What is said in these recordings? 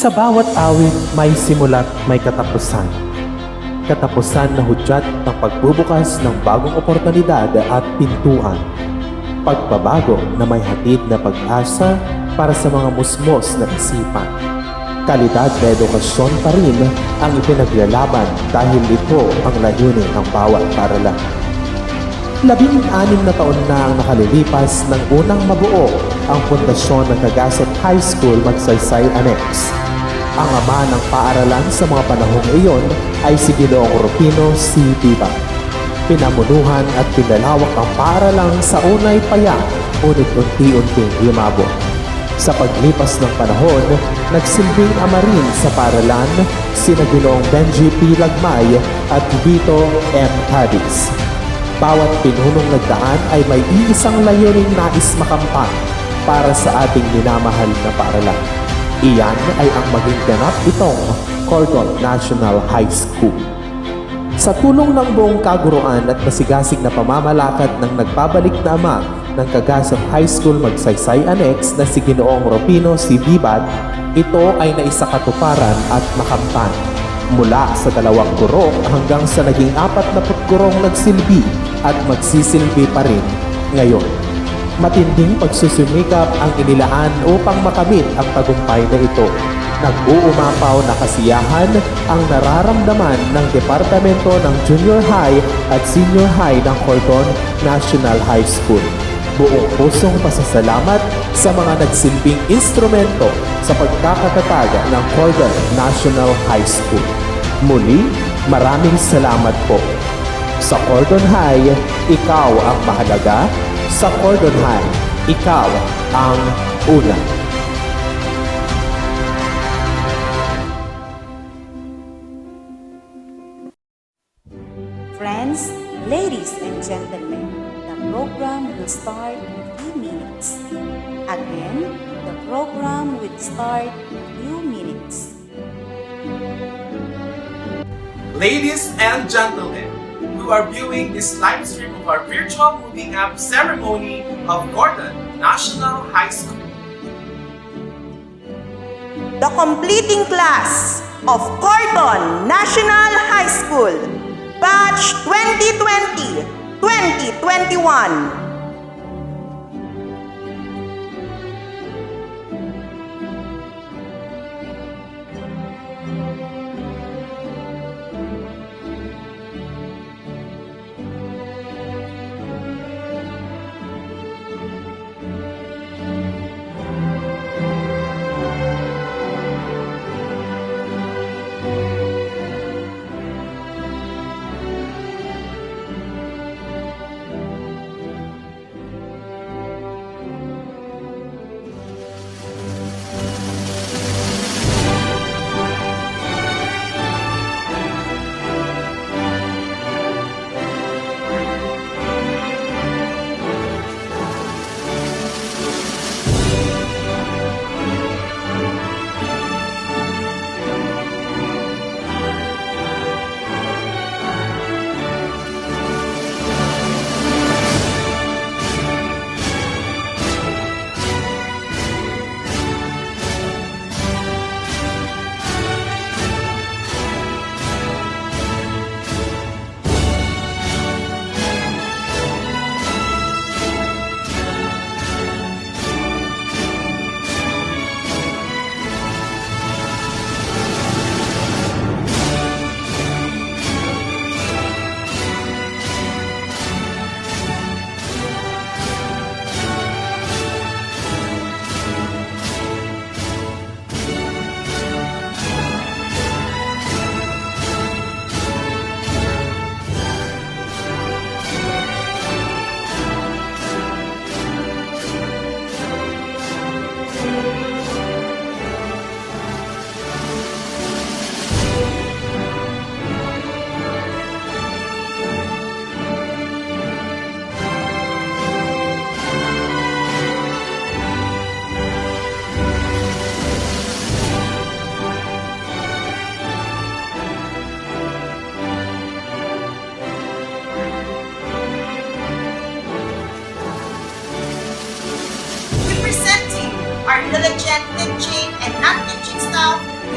Sa bawat awit may simula't may katapusan. Katapusan na hudyat ng pagbubukas ng bagong oportunidad at pintuan. Pagbabago na may hatid na pag-asa para sa mga musmos na isipan. Kalidad na edukasyon pa rin ang ipinaglalaban dahil ito ang layunin ng bawat paaralan. 16 na taon na ang nakalilipas ng unang mabuo ang pundasyon ng Cagasat High School Magsaysay Annex. Ang ama ng paaralan sa mga panahong iyon ay si Ginoong Rufino C. Diba. Pinamunuhan at pinalawak ang paaralan sa unay paya, ngunit unti-unting lumabot. Sa paglipas ng panahon, nagsilbing ama rin sa paaralan sina Ginoong Benji P. Lagmay at Vito M. Cadiz. Bawat pinunong nagdaan ay may iisang layuning nais makamtan para sa ating minamahal na paaralan. Iyan ay ang maging ganap itong Cordon National High School. Sa tulong ng buong kaguruan at masigasig na pamamalakad ng nagbabalik na ama ng Cagasat High School Magsaysay Annex na si Ginoong Rufino C. Bibat, ito ay naisakatuparan at makamtan. Mula sa 2 guro hanggang sa naging 40 gurong nagsilbi at magsisilbi pa rin ngayon. Matinding pagsusumikap ang inilaan upang makamit ang tagumpay na ito. Nag-uumapaw na kasiyahan ang nararamdaman ng Departamento ng Junior High at Senior High ng Cordon National High School. Buong pusong pasasalamat sa mga nagsilbing instrumento sa pagkakatatag ng Cordon National High School. Muli, maraming salamat po. Sa Cordon High, ikaw ang mahalaga. Sa Cordon High, ikaw ang una. Friends, ladies and gentlemen, the program will start in a few minutes. Again, the program will start in a few minutes. Ladies and gentlemen, you are viewing this live stream of our virtual moving up ceremony of Cordon National High School. The completing class of Cordon National High School, Batch 2020-2021.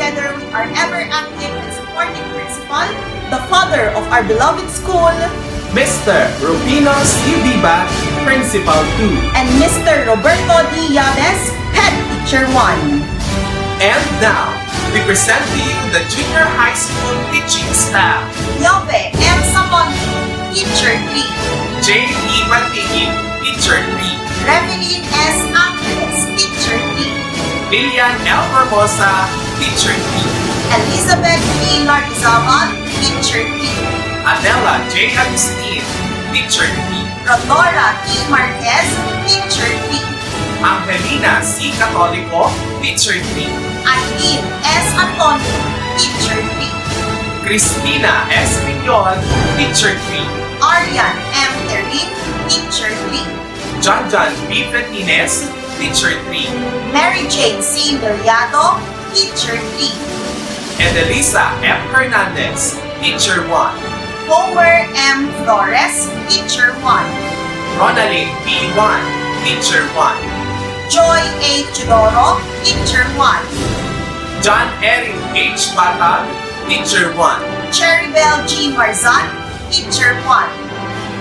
together with our ever-active and supportive principal, the father of our beloved school, Mr. Rubino C. Dibat, Principal 2. and Mr. Roberto D. Yabes, Head Teacher 1. And now, we present to you the junior high school teaching staff. Yove M. Samonte, Teacher 3. J. E. Mantigin, Teacher 3. Revelyn S. Angeles, Teacher 3. Lilian L. Hermosa, Teacher 3. Elizabeth B. Lardizaban, Teacher 3. Adela J. Agustin, Teacher 3. Rodora E. Marquez, Teacher 3. Angelina C. Catolico, Teacher 3. Aileen S. Antonio, Teacher 3. Cristina S. Piñol, Teacher 3. Aryan M. Terin, Teacher 3. John B. Fretines, Teacher 3. Mary Jane C. Miriato, Teacher 3. And Elisa M. Hernandez, Teacher 1. Homer M. Flores, Teacher 1. Ronaldin P. 1, Teacher 1. Joy A. Chidoro, Teacher 1. John Eric H. Batag, Teacher 1. Cheribel G. Marzan, Teacher 1.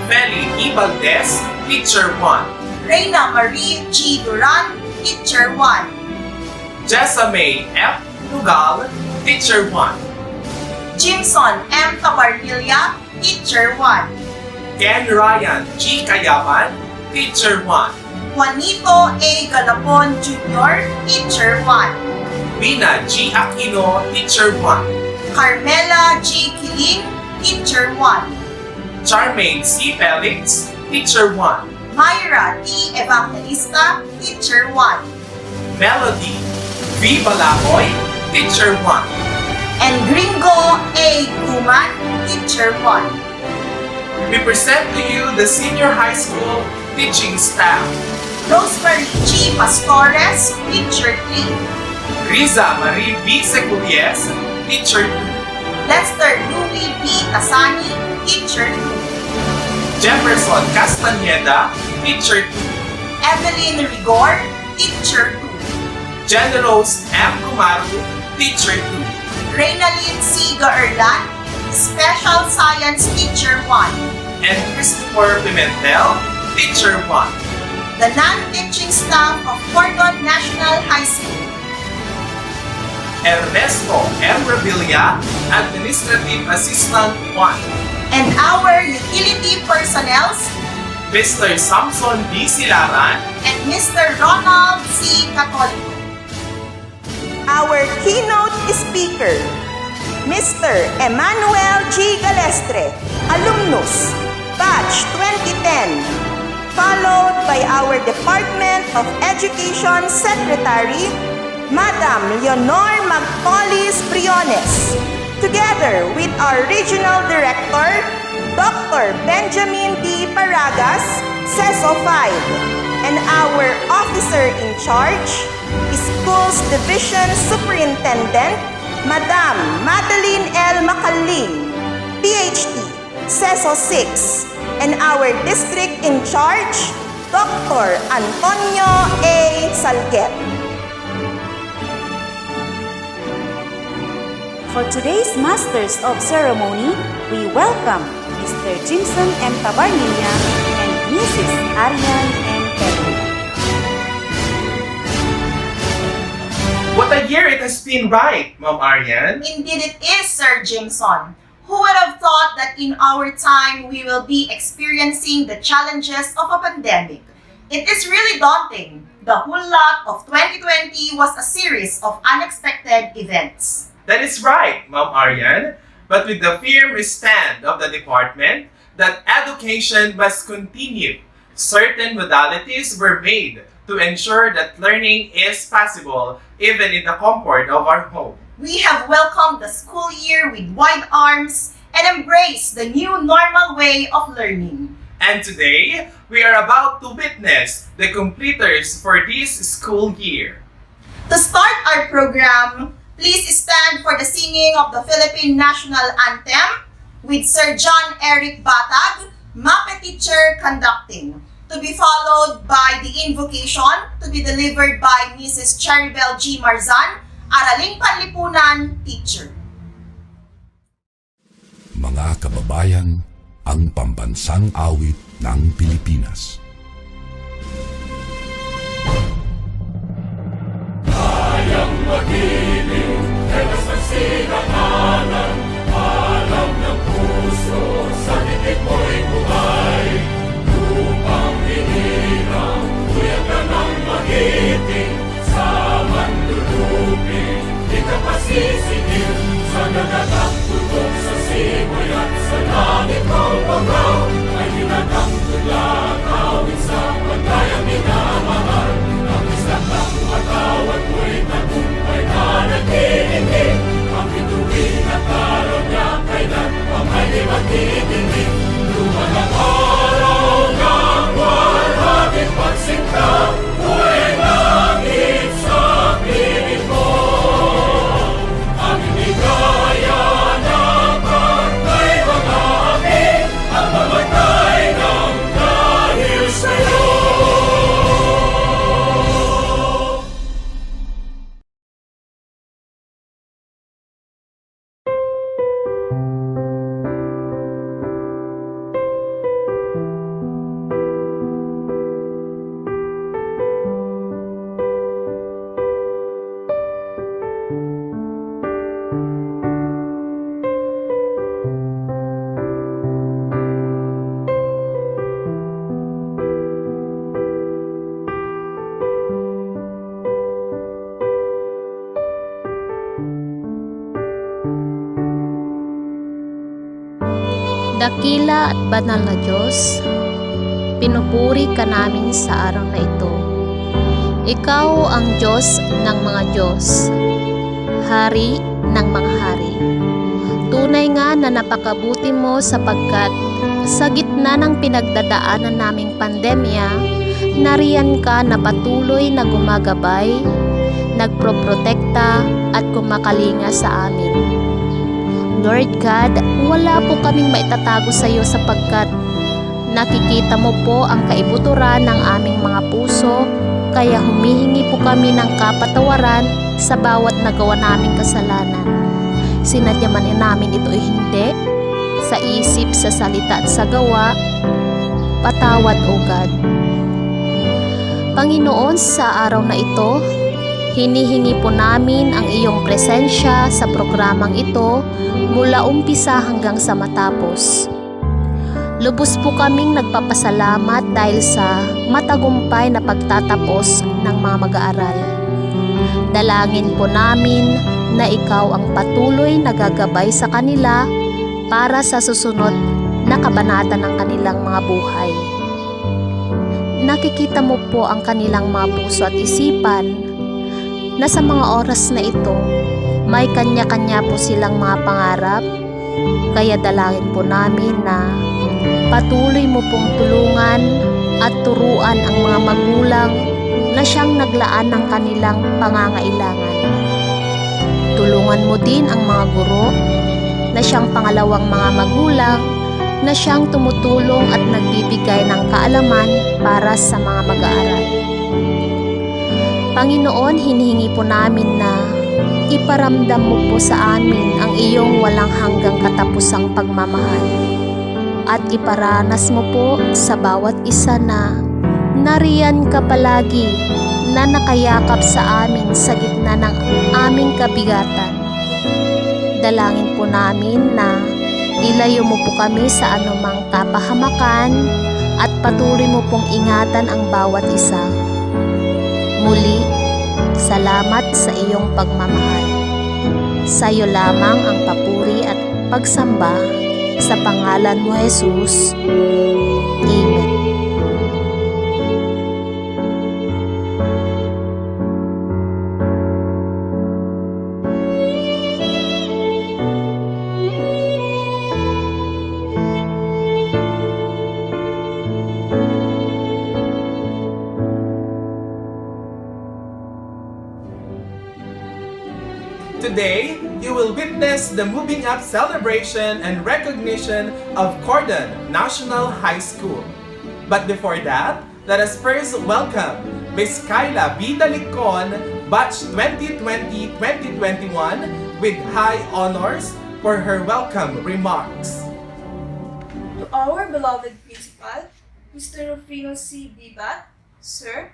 Feli E. Valdez, Teacher 1. Reyna Marie G. Duran, Teacher 1. Jessamay F. Lugal, Teacher 1. Jimson M. Tabarnilla, Teacher 1. Ken Ryan G. Kayaman, Teacher 1. Juanito A. Galapon Jr., Teacher 1. Vina G. Aquino, Teacher 1. Carmela G. Kiling, Teacher 1. Charmaine C. Felix, Teacher 1. Myra T. Evangelista, Teacher 1. Melody V. Balakoy, Teacher 1. And Gringo A. Guman, Teacher 1. We present to you the senior high school teaching staff. Rosemary G. Pastores, Teacher 3. Riza Marie B. Seculies, Teacher 2. Lester Louis B. Tasani, Teacher 2. Jefferson Castaneda, Teacher 2. Evelyn Rigor, Teacher 2. Generos M. Kumaru, Teacher 2. Reynalyn C. Gaerlan, Special Science Teacher 1. And Christopher Pimentel, Teacher 1. The non-teaching staff of Cordon National High School. Ernesto M. Revilla, Administrative Assistant 1. And our utility personnel, Mr. Samson B. Silaran, and Mr. Ronald C. Catolico. Our keynote speaker, Mr. Emmanuel G. Galestre, alumnus, batch 2010, followed by our Department of Education Secretary, Madam Leonor Magpolis Briones, together with our Regional Director, Dr. Benjamin D. Paragas, CESO 5, and our Officer in Charge, Schools Division Superintendent, Madam Madeline L. Macalin, PhD, CESO 6, and our District in Charge, Dr. Antonio A. Salguet. For today's Masters of Ceremony, we welcome Mr. Jimson M. Tabarnilla and Mrs. Arian M. Pedro. What a year it has been, right, Ma'am Arian? Indeed it is, Sir Jameson. Who would have thought that in our time we will be experiencing the challenges of a pandemic? It is really daunting. The whole lot of 2020 was a series of unexpected events. That is right, Ma'am Arian. But with the firm stand of the department that education must continue, certain modalities were made to ensure that learning is possible even in the comfort of our home. We have welcomed the school year with wide arms and embraced the new normal way of learning. And today, we are about to witness the completers for this school year. To start our program, please stand for the singing of the Philippine National Anthem with Sir John Eric Batag, MAPE teacher, conducting, to be followed by the invocation to be delivered by Mrs. Cheribel G. Marzan, Araling Panlipunan, Teacher. Mga kababayan, ang pambansang awit ng Pilipinas. Kayang magiliw, telas ng sinakanan, alam ng puso, sa titik mo'y buhay. Lupang hinirang, kuya ka ng magiting, sa manlulupin, di ka pasisigil, sa nagatak tutok sa simoy at sa langit mong pagaw, ay hinatang tulad, awit sa paglayang minamahal. Ang isla ng matawad mo'y tagumpay na naghihingi, ang bituin at araw niya kailan pa may di magtitingin. Lumalang araw ng walhaging pagsinta, buhay langit sa piling mo. Ang inigaya na pagkay mga api, ang mamatay ng dahil sa'yo. Dakila at banal na Diyos, pinupuri ka namin sa araw na ito. Ikaw ang Diyos ng mga Diyos, Hari ng mga hari. Tunay nga na napakabuti mo sapagkat sa gitna ng pinagdadaanan naming pandemya, nariyan ka na patuloy na gumagabay, nagproprotekta at kumakalinga sa amin. Lord God, wala po kaming maitatago sa iyo sapagkat nakikita mo po ang kaibuturan ng aming mga puso, kaya humihingi po kami ng kapatawaran sa bawat nagawa naming kasalanan. Sinadya man namin ito hindi, sa isip, sa salita at sa gawa, patawad o God. Panginoon, sa araw na ito, hinihingi po namin ang iyong presensya sa programang ito mula umpisa hanggang sa matapos. Lubos po kaming nagpapasalamat dahil sa matagumpay na pagtatapos ng mga mag-aaral. Dalangin po namin na ikaw ang patuloy na gagabay sa kanila para sa susunod na kabanata ng kanilang mga buhay. Nakikita mo po ang kanilang mga puso at isipan na sa mga oras na ito, may kanya-kanya po silang mga pangarap, kaya dalangin po namin na patuloy mo pong tulungan at turuan ang mga magulang na siyang naglaan ng kanilang pangangailangan. Tulungan mo din ang mga guro na siyang pangalawang mga magulang na siyang tumutulong at nagbibigay ng kaalaman para sa mga mag-aaral. Panginoon, hinihingi po namin na iparamdam mo po sa amin ang iyong walang hanggang katapusang pagmamahal at iparanas mo po sa bawat isa na nariyan ka palagi na nakayakap sa amin sa gitna ng aming kabigatan. Dalangin po namin na ilayo mo po kami sa anumang kapahamakan at patuloy mo pong ingatan ang bawat isa. Muli, salamat sa iyong pagmamahal. Sa iyo lamang ang papuri at pagsamba sa pangalan mo, Jesus. Amen. Today, you will witness the moving up celebration and recognition of Cordon National High School. But before that, let us first welcome Miss Kyla B. Dalicon, Batch 2020-2021 with high honors for her welcome remarks. To our beloved principal, Mr. Rufino C. Bibat, Sir,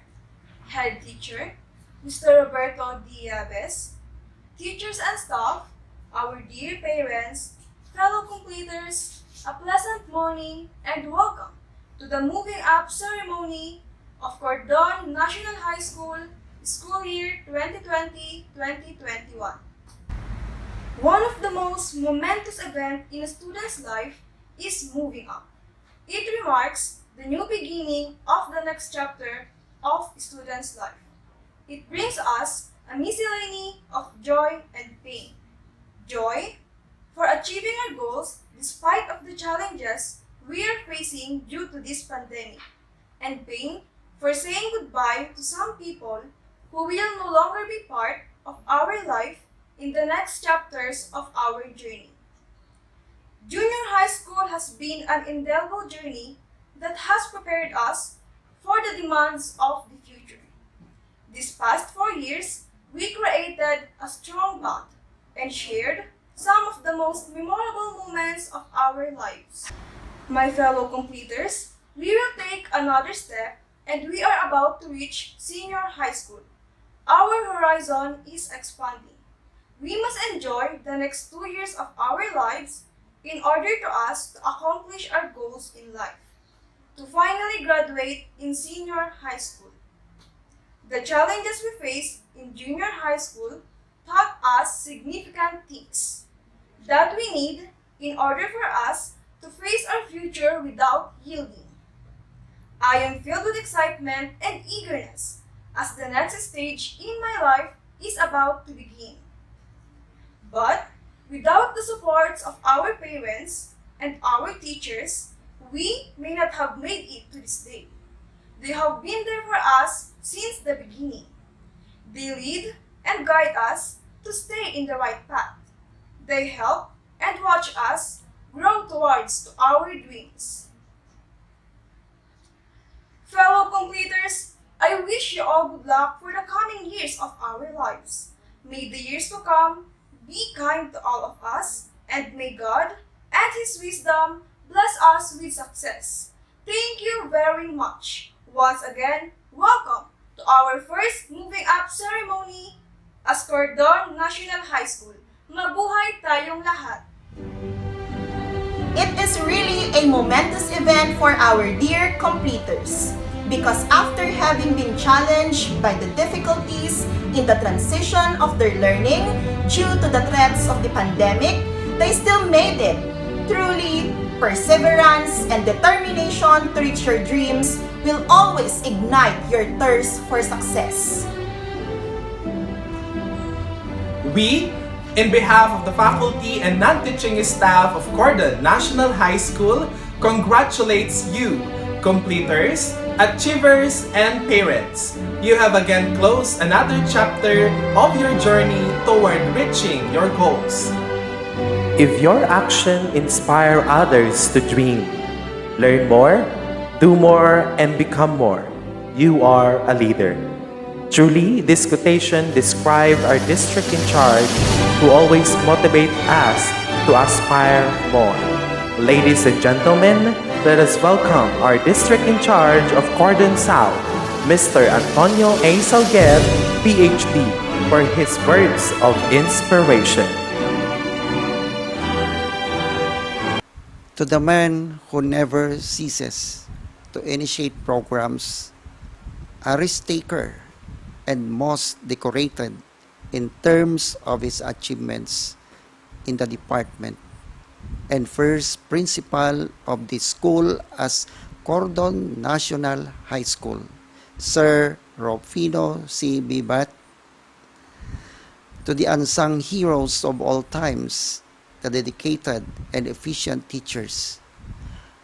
Head Teacher, Mr. Roberto Diabes, teachers and staff, our dear parents, fellow completers, a pleasant morning and welcome to the moving up ceremony of Cordon National High School, school year 2020-2021. One of the most momentous events in a student's life is moving up. It remarks the new beginning of the next chapter of a student's life. It brings us a miscellany of joy and pain. Joy for achieving our goals despite of the challenges we are facing due to this pandemic, and pain for saying goodbye to some people who will no longer be part of our life in the next chapters of our journey. Junior high school has been an indelible journey that has prepared us for the demands of the future. These past 4 years, we created a strong bond and shared some of the most memorable moments of our lives. My fellow completers, we will take another step and we are about to reach senior high school. Our horizon is expanding. We must enjoy the next 2 years of our lives in order to us to accomplish our goals in life, to finally graduate in senior high school. The challenges we face in junior high school taught us significant things that we need in order for us to face our future without yielding. I am filled with excitement and eagerness as the next stage in my life is about to begin. But without the supports of our parents and our teachers, we may not have made it to this day. They have been there for us since the beginning. They lead and guide us to stay in the right path. They help and watch us grow towards to our dreams. Fellow completers, I wish you all good luck for the coming years of our lives. May the years to come be kind to all of us, and may God and His wisdom bless us with success. Thank you very much. Once again, welcome to our first moving up ceremony as Cordon National High School. Mabuhay tayong lahat! It is really a momentous event for our dear completers, because after having been challenged by the difficulties in the transition of their learning due to the threats of the pandemic, they still made it. Truly, perseverance and determination to reach your dreams will always ignite your thirst for success. We, in behalf of the faculty and non-teaching staff of Cordon National High School, congratulates you, completers, achievers, and parents. You have again closed another chapter of your journey toward reaching your goals. If your action inspire others to dream, learn more, do more, and become more, you are a leader. Truly, this quotation describes our district in charge who always motivate us to aspire more. Ladies and gentlemen, let us welcome our district in charge of Cordon South, Mr. Antonio A. Salguer, PhD, for his words of inspiration. To the man who never ceases to initiate programs, a risk-taker, and most decorated in terms of his achievements in the department, and first principal of the school as Cordon National High School, Sir Rufino C. Bibat. To the unsung heroes of all times, the dedicated and efficient teachers,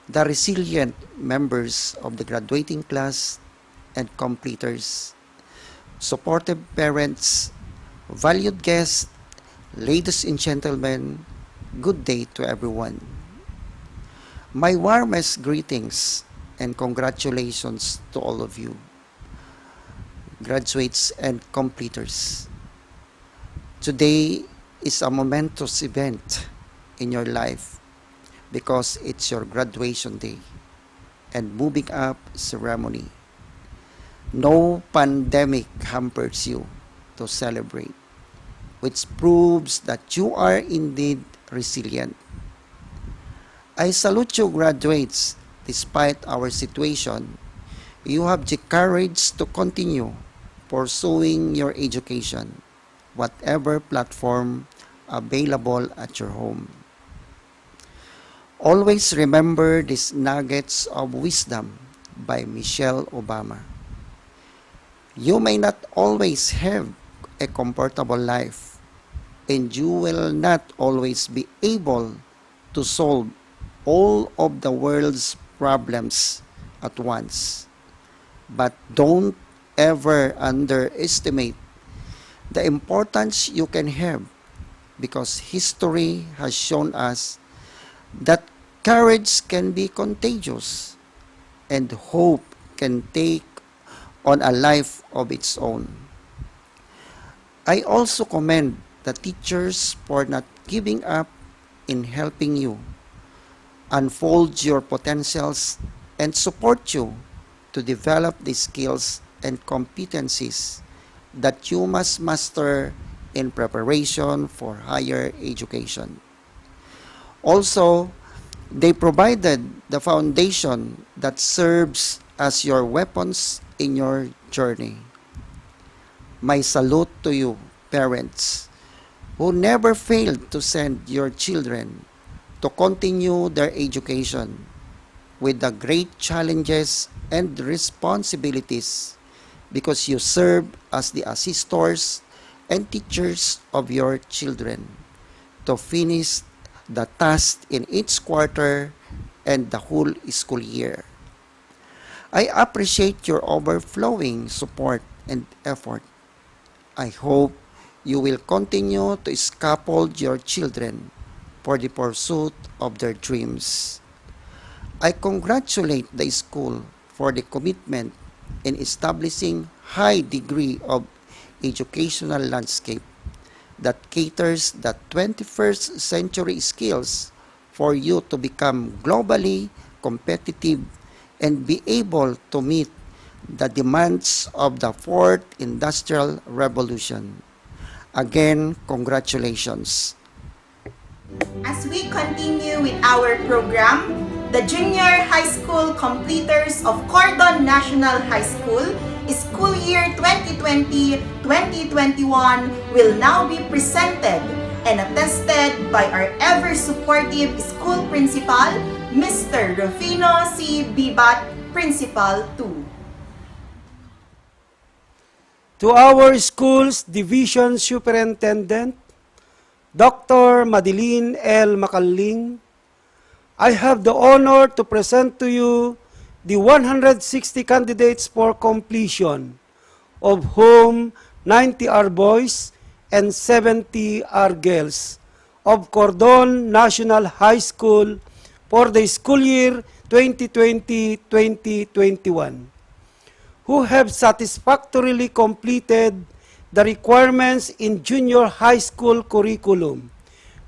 the resilient members of the graduating class and completers, supportive parents, valued guests, ladies and gentlemen, good day to everyone. My warmest greetings and congratulations to all of you. graduates and completers. Today is a momentous event in your life because it's your graduation day and moving up ceremony. No pandemic hampers you to celebrate, which proves that you are indeed resilient. I salute you, graduates. Despite our situation, you have the courage to continue pursuing your education, whatever platform available at your home. Always remember these nuggets of wisdom by Michelle Obama. You may not always have a comfortable life, and you will not always be able to solve all of the world's problems at once. But don't ever underestimate the importance you can have, because history has shown us that courage can be contagious and hope can take on a life of its own. I also commend the teachers for not giving up in helping you unfold your potentials and support you to develop the skills and competencies that you must master in preparation for higher education. Also, they provided the foundation that serves as your weapons in your journey. My salute to you, parents, who never failed to send your children to continue their education with the great challenges and responsibilities, because you serve as the assistors and teachers of your children to finish the task in each quarter and the whole school year. I appreciate your overflowing support and effort. I hope you will continue to scaffold your children for the pursuit of their dreams. I congratulate the school for the commitment in establishing high degree of educational landscape that caters the 21st century skills for you to become globally competitive and be able to meet the demands of the fourth industrial revolution. Again, congratulations. As we continue with our program, the junior high school completers of Cordon National High School, school year 2020-2021 will now be presented and attested by our ever-supportive school principal, Mr. Rufino C. Bibat, Principal 2. To our school's division superintendent, Dr. Madeline L. Macaling, I have the honor to present to you the 160 candidates for completion, of whom 90 are boys and 70 are girls, of Cordon National High School for the school year 2020-2021, who have satisfactorily completed the requirements in junior high school curriculum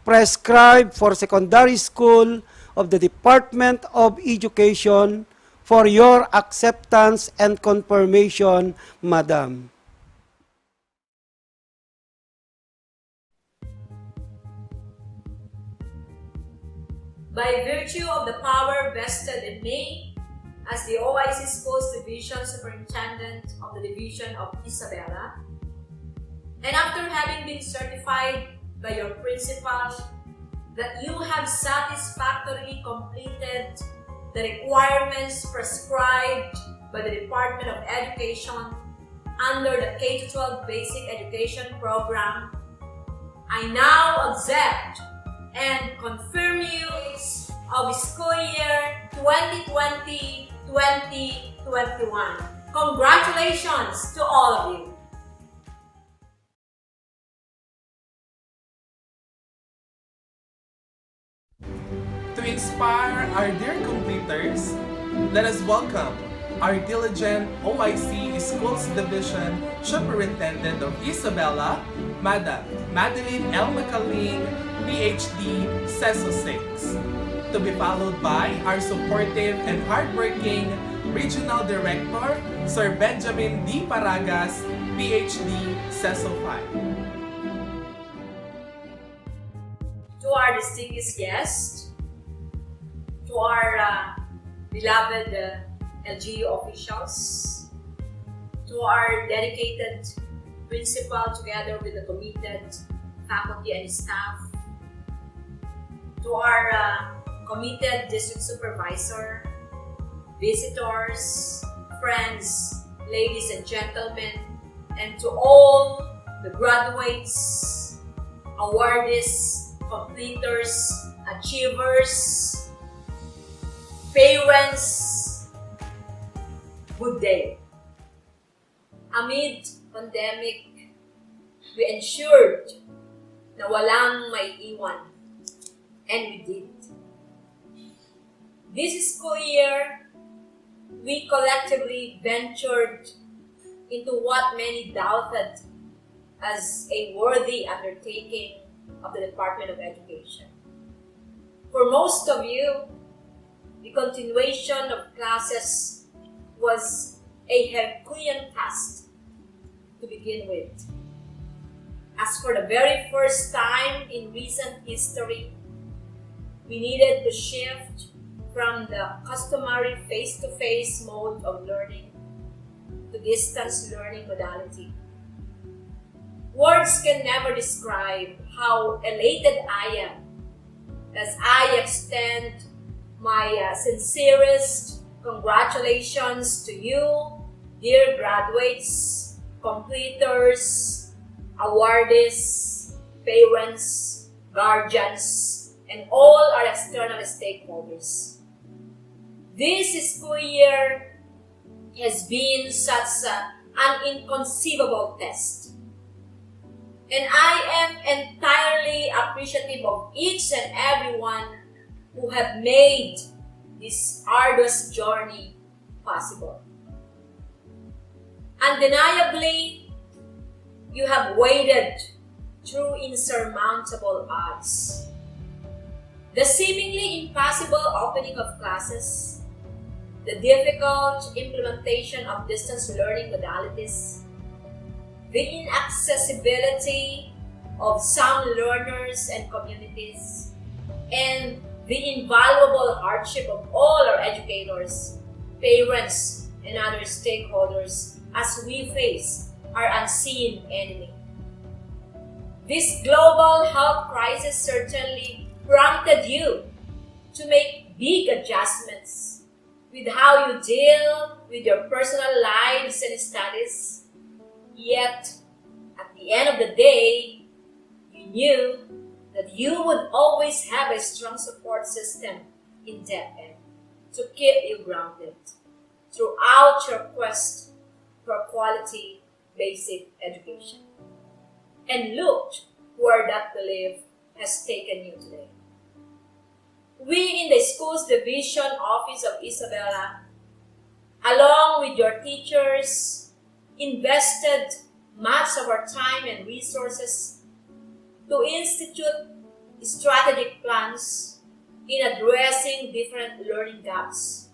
prescribed for secondary school of the Department of Education for your acceptance and confirmation, Madam. By virtue of the power vested in me as the OIC Schools Division Superintendent of the Division of Isabela, and after having been certified by your principal that you have satisfactorily completed the requirements prescribed by the Department of Education under the K-12 Basic Education Program, I now accept and confirm you of school year 2020-2021. Congratulations to all of you! To inspire our dear completers, let us welcome our diligent OIC Schools Division Superintendent of Isabela, Madam Madeline L. Macaling, PhD, CESO 6. To be followed by our supportive and hardworking Regional Director, Sir Benjamin D. Paragas, PhD, CESO 5. To our distinguished guests, to our beloved LGU officials, to our dedicated principal together with the committed faculty and staff, to our committed district supervisor, visitors, friends, ladies and gentlemen, and to all the graduates, awardees, completers, achievers, parents, good day. Amid pandemic, we ensured na walang maiiwan, and we did. This school year, we collectively ventured into what many doubted as a worthy undertaking of the Department of Education. For most of you, the continuation of classes was a Herculean task to begin with. As for the very first time in recent history, we needed to shift from the customary face-to-face mode of learning to distance learning modality. Words can never describe how elated I am as I extend my sincerest congratulations to you, dear graduates, completers, awardees, parents, guardians, and all our external stakeholders. This school year has been such an inconceivable test. And I am entirely appreciative of each and everyone who have made this arduous journey possible. Undeniably, you have waded through insurmountable odds. The seemingly impossible opening of classes, the difficult implementation of distance learning modalities, the inaccessibility of some learners and communities, and the invaluable hardship of all our educators, parents, and other stakeholders as we face our unseen enemy. This global health crisis certainly prompted you to make big adjustments with how you deal with your personal lives and studies. Yet, at the end of the day, you knew that you would always have a strong support system in DepEd to keep you grounded throughout your quest for quality basic education. And look where that belief has taken you today. We in the Schools Division Office of Isabela, along with your teachers, invested much of our time and resources to institute strategic plans in addressing different learning gaps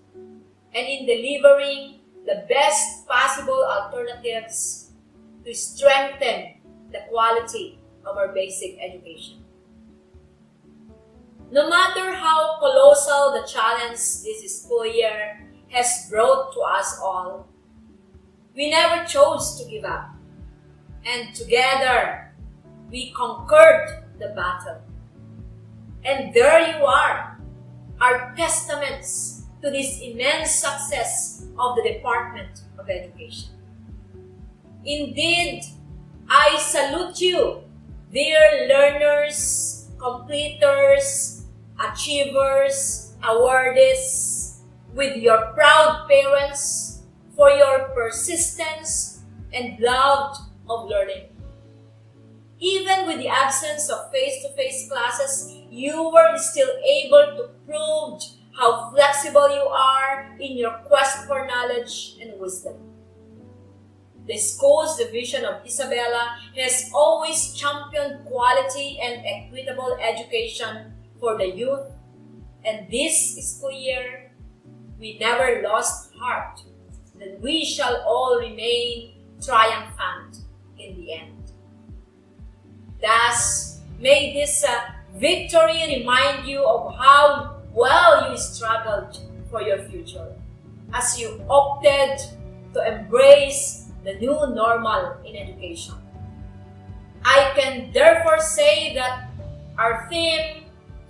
and in delivering the best possible alternatives to strengthen the quality of our basic education. No matter how colossal the challenge this school year has brought to us all, we never chose to give up. And together, we conquered the battle. And there you are, our testaments to this immense success of the Department of Education. Indeed, I salute you, dear learners, completers, achievers, awardees, with your proud parents for your persistence and love of learning. Even with the absence of face-to-face classes, you were still able to prove how flexible you are in your quest for knowledge and wisdom. The school's division of Isabela has always championed quality and equitable education for the youth, and this school year, we never lost heart that we shall all remain triumphant in the end. Thus, may this victory remind you of how well you struggled for your future as you opted to embrace the new normal in education. I can therefore say that our theme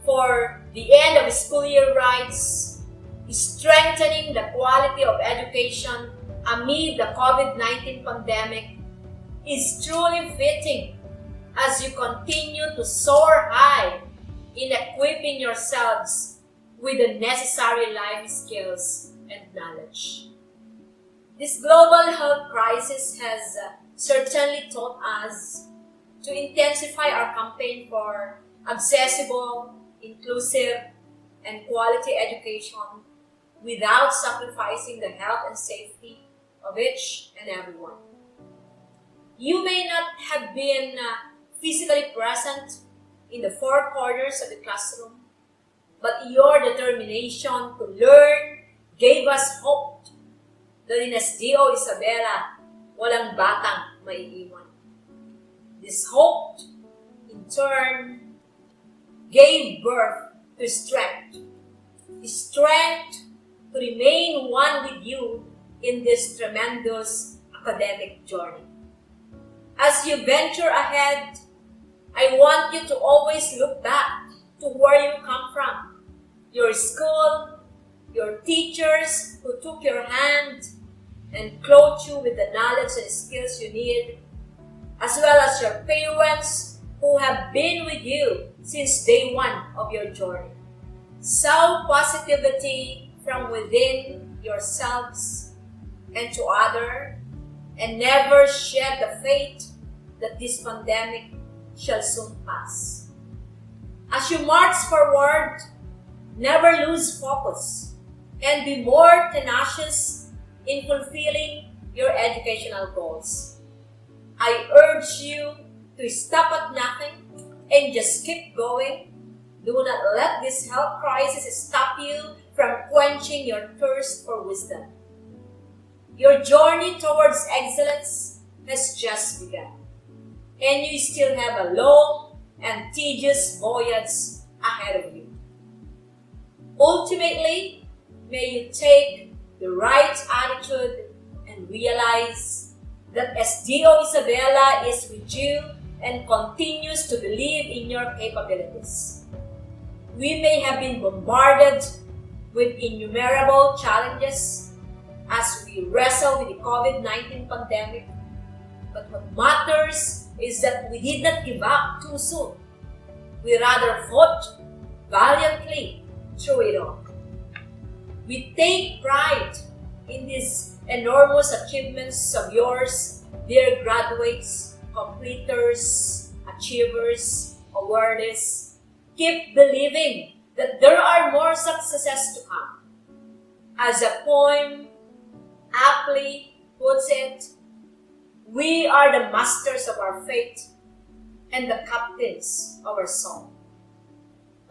for the end of school year rights is strengthening the quality of education amid the COVID-19 pandemic is truly fitting as you continue to soar high in equipping yourselves with the necessary life skills and knowledge. This global health crisis has certainly taught us to intensify our campaign for accessible, inclusive, and quality education without sacrificing the health and safety of each and everyone. You may not have been physically present in the four corners of the classroom, but your determination to learn gave us hope that in SDO Isabela, walang batang maiiwan. This hope, in turn, gave birth to strength. Strength to remain one with you in this tremendous academic journey. As you venture ahead, I want you to always look back to where you come from, your school, your teachers who took your hand and clothed you with the knowledge and skills you need, as well as your parents who have been with you since day one of your journey. Sow positivity from within yourselves and to others, and never shed the faith that this pandemic shall soon pass. As you march forward, never lose focus and be more tenacious in fulfilling your educational goals. I urge you to stop at nothing and just keep going. Do not let this health crisis stop you from quenching your thirst for wisdom. Your journey towards excellence has just begun, and you still have a long and tedious voyage ahead of you. Ultimately, may you take the right attitude and realize that SDO Isabela is with you and continues to believe in your capabilities. We may have been bombarded with innumerable challenges as we wrestle with the COVID-19 pandemic, but what matters is that we did not give up too soon. We rather fought valiantly through it all. We take pride in these enormous achievements of yours, dear graduates, completers, achievers, awardees. Keep believing that there are more successes to come. As a poem aptly puts it, we are the masters of our fate and the captains of our song.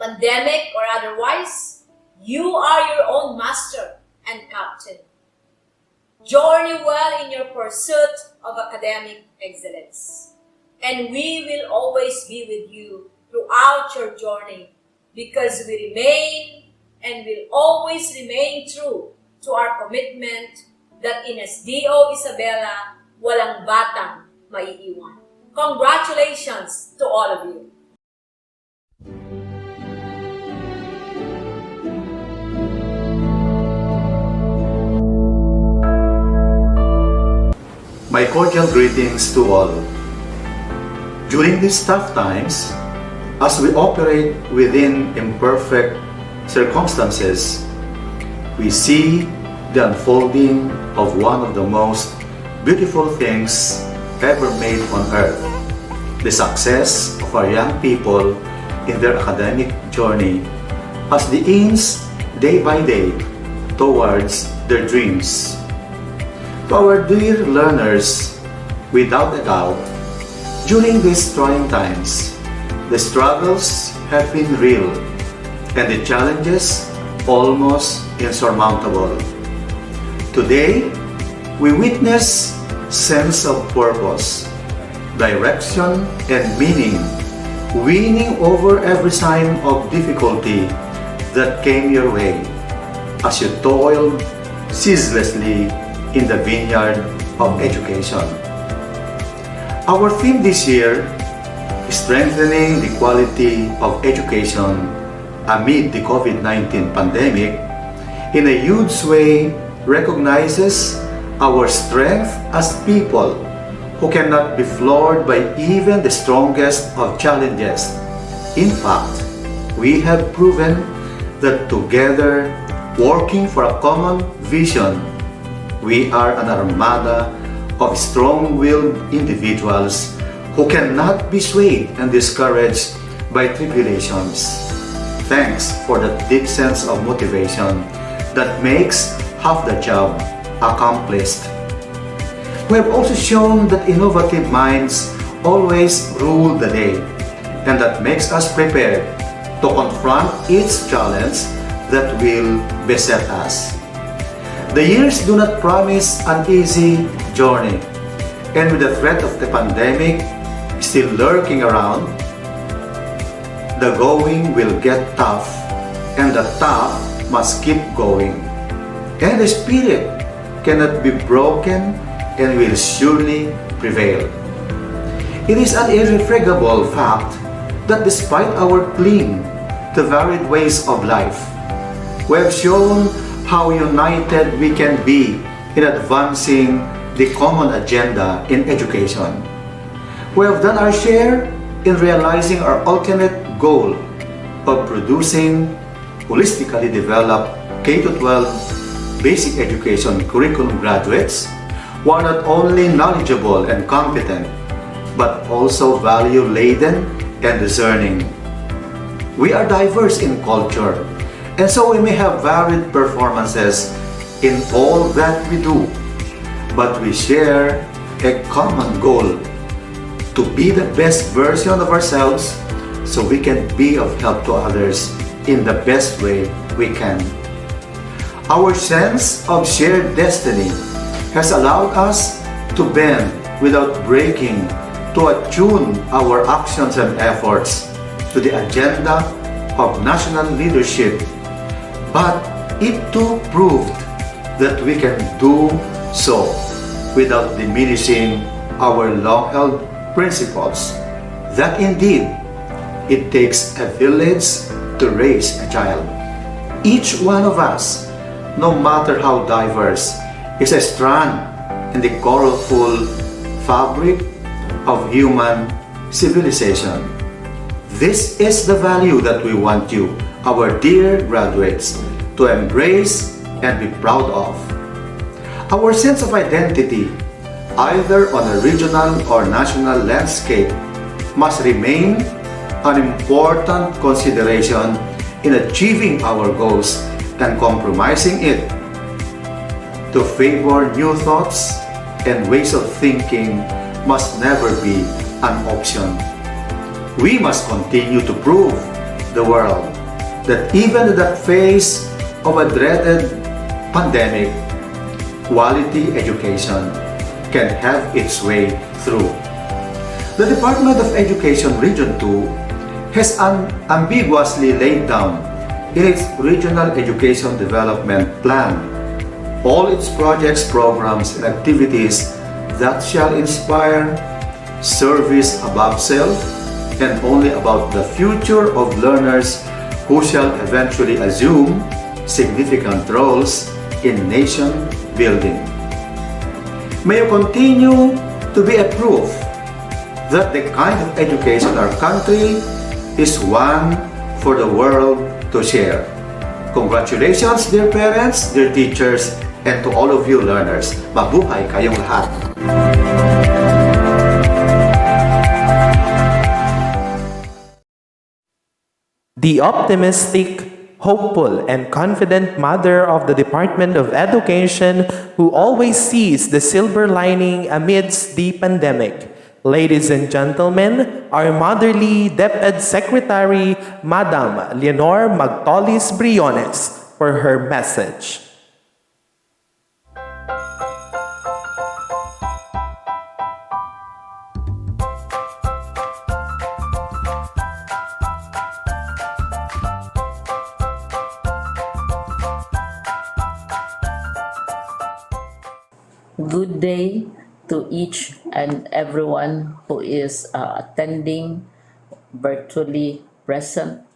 Pandemic or otherwise, you are your own master and captain. Journey well in your pursuit of academic excellence. And we will always be with you throughout your journey because we remain and will always remain true to our commitment that in SDO Isabela, walang batang maiiwan. Congratulations to all of you. My cordial greetings to all. During these tough times, as we operate within imperfect circumstances, we see the unfolding of one of the most beautiful things ever made on earth, the success of our young people in their academic journey as the aims day by day towards their dreams. To our dear learners, without a doubt, during these trying times, the struggles have been real and the challenges almost insurmountable. Today, we witness sense of purpose, direction, and meaning winning over every sign of difficulty that came your way as you toiled ceaselessly in the vineyard of education. Our theme this year, strengthening the quality of education amid the COVID-19 pandemic, in a huge way recognizes our strength as people who cannot be floored by even the strongest of challenges. In fact, we have proven that together, working for a common vision, we are an armada of strong-willed individuals who cannot be swayed and discouraged by tribulations. Thanks for the deep sense of motivation that makes half the job accomplished. We have also shown that innovative minds always rule the day, and that makes us prepared to confront each challenge that will beset us. The years do not promise an easy journey, and with the threat of the pandemic still lurking around, the going will get tough, and the tough must keep going. And the spirit cannot be broken and will surely prevail. It is an irrefragable fact that despite our cling to varied ways of life, we have shown how united we can be in advancing the common agenda in education. We have done our share in realizing our ultimate goal of producing holistically developed K-12 basic education curriculum graduates who are not only knowledgeable and competent, but also value-laden and discerning. We are diverse in culture, and so we may have varied performances in all that we do, but we share a common goal: to be the best version of ourselves so we can be of help to others in the best way we can. Our sense of shared destiny has allowed us to bend without breaking, to attune our actions and efforts to the agenda of national leadership. But it too proved that we can do so without diminishing our long-held principles, that indeed it takes a village to raise a child. Each one of us, no matter how diverse, is a strand in the colorful fabric of human civilization. This is the value that we want you, our dear graduates, to embrace and be proud of. Our sense of identity, either on a regional or national landscape, must remain an important consideration in achieving our goals, and compromising it to favor new thoughts and ways of thinking must never be an option. We must continue to prove the world that even in the face of a dreaded pandemic, quality education can have its way through. The Department of Education Region 2 has unambiguously laid down in its Regional Education Development Plan all its projects, programs, and activities that shall inspire service above self and only about the future of learners who shall eventually assume significant roles in nation building. May you continue to be a proof that the kind of education our country is one for the world to share. Congratulations, dear parents, dear teachers, and to all of you learners. Mabuhay kayong lahat! The optimistic, hopeful and confident mother of the Department of Education who always sees the silver lining amidst the pandemic. Ladies and gentlemen, our motherly DepEd Secretary, Madam Leonor Magtolis Briones, for her message. Good day to each and everyone who is attending virtually present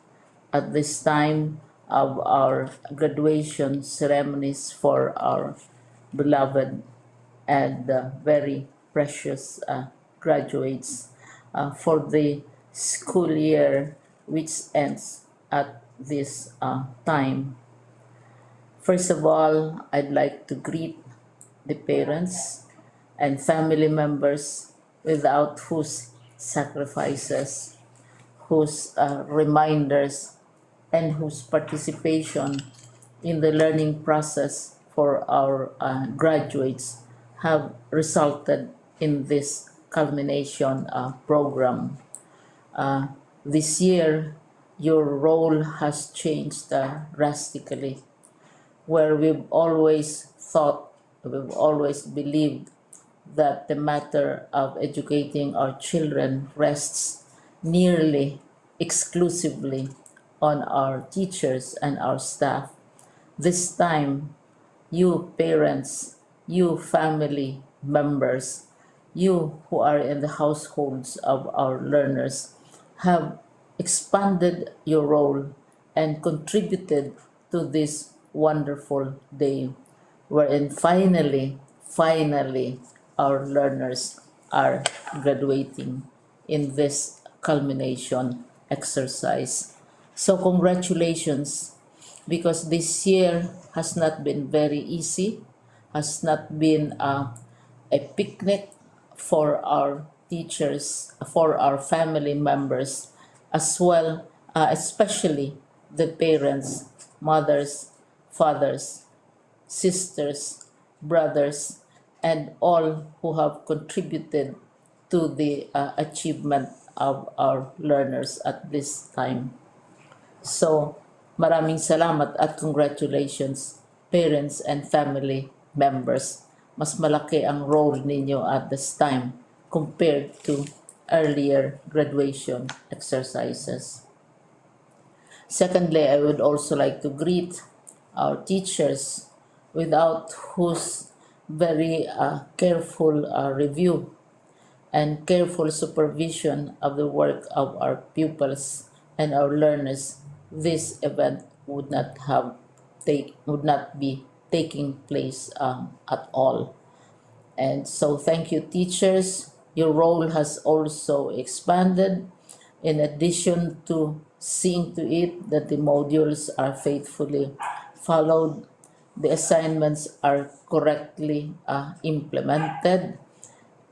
at this time of our graduation ceremonies for our beloved and very precious graduates for the school year which ends at this time. First of all, I'd like to greet the parents and family members without whose sacrifices, whose reminders, and whose participation in the learning process for our graduates have resulted in this culmination program. This year, your role has changed drastically, where we've always thought, we've always believed that the matter of educating our children rests nearly exclusively on our teachers and our staff. This time, you parents, you family members, you who are in the households of our learners have expanded your role and contributed to this wonderful day wherein finally our learners are graduating in this culmination exercise. So congratulations, because this year has not been very easy, has not been a picnic for our teachers, for our family members, as well, especially the parents, mothers, fathers, sisters, brothers, and all who have contributed to the achievement of our learners at this time. So, maraming salamat at congratulations, parents and family members. Mas malaki ang role ninyo at this time compared to earlier graduation exercises. Secondly, I would also like to greet our teachers, without whose very careful review and careful supervision of the work of our pupils and our learners, this event would not be taking place at all. And so thank you, teachers. Your role has also expanded, in addition to seeing to it that the modules are faithfully followed, the assignments are correctly implemented,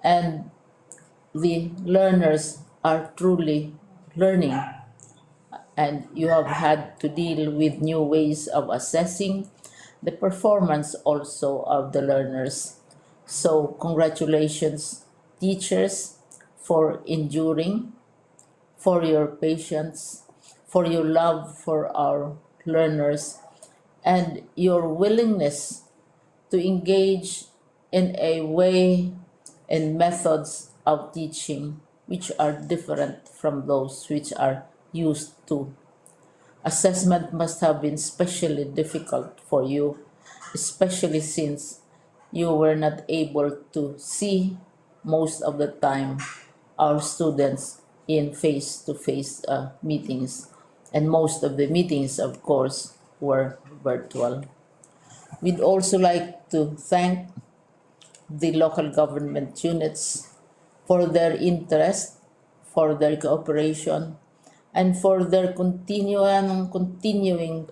and the learners are truly learning. And you have had to deal with new ways of assessing the performance also of the learners. So congratulations, teachers, for enduring, for your patience, for your love for our learners, and your willingness to engage in a way and methods of teaching which are different from those which are used to. Assessment must have been especially difficult for you, especially since you were not able to see most of the time our students in face-to-face meetings, and most of the meetings, of course, were virtual. We'd also like to thank the local government units for their interest, for their cooperation, and for their continuing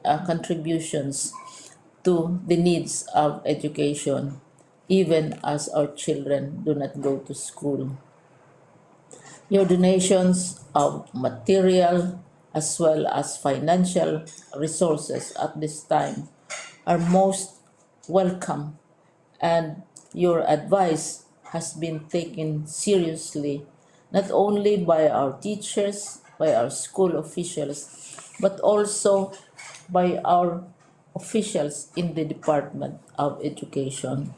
contributions to the needs of education, even as our children do not go to school. Your donations of material as well as financial resources at this time are most welcome, and your advice has been taken seriously not only by our teachers, by our school officials, but also by our officials in the Department of Education.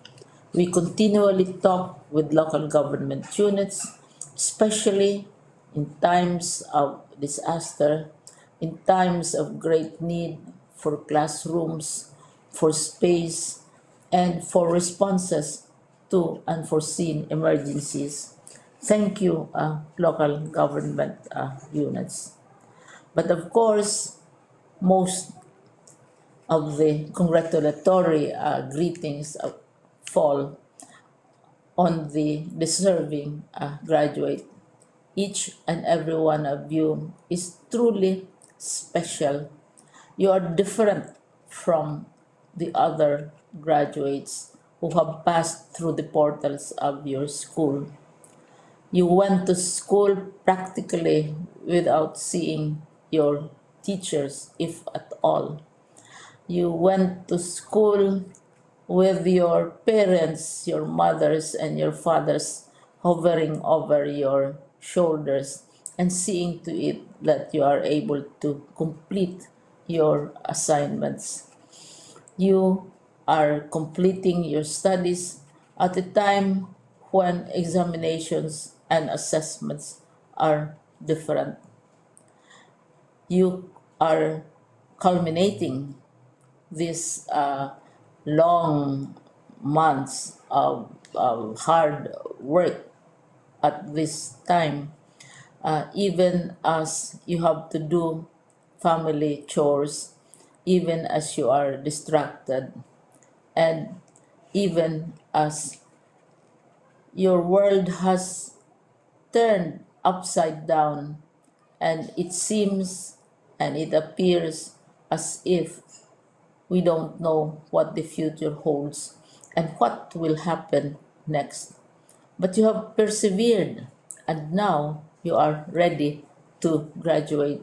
We continually talk with local government units, especially in times of disaster, in times of great need for classrooms, for space, and for responses to unforeseen emergencies. Thank you, local government units. But of course, most of the congratulatory greetings fall on the deserving graduate. Each and every one of you is truly special. You are different from the other graduates who have passed through the portals of your school. You went to school practically without seeing your teachers, if at all. You went to school with your parents, your mothers, and your fathers hovering over your shoulders and seeing to it that you are able to complete your assignments. You are completing your studies at a time when examinations and assessments are different. You are culminating these long months of hard work at this time, even as you have to do family chores, even as you are distracted, and even as your world has turned upside down, and it seems and it appears as if we don't know what the future holds and what will happen next. But you have persevered, and now you are ready to graduate.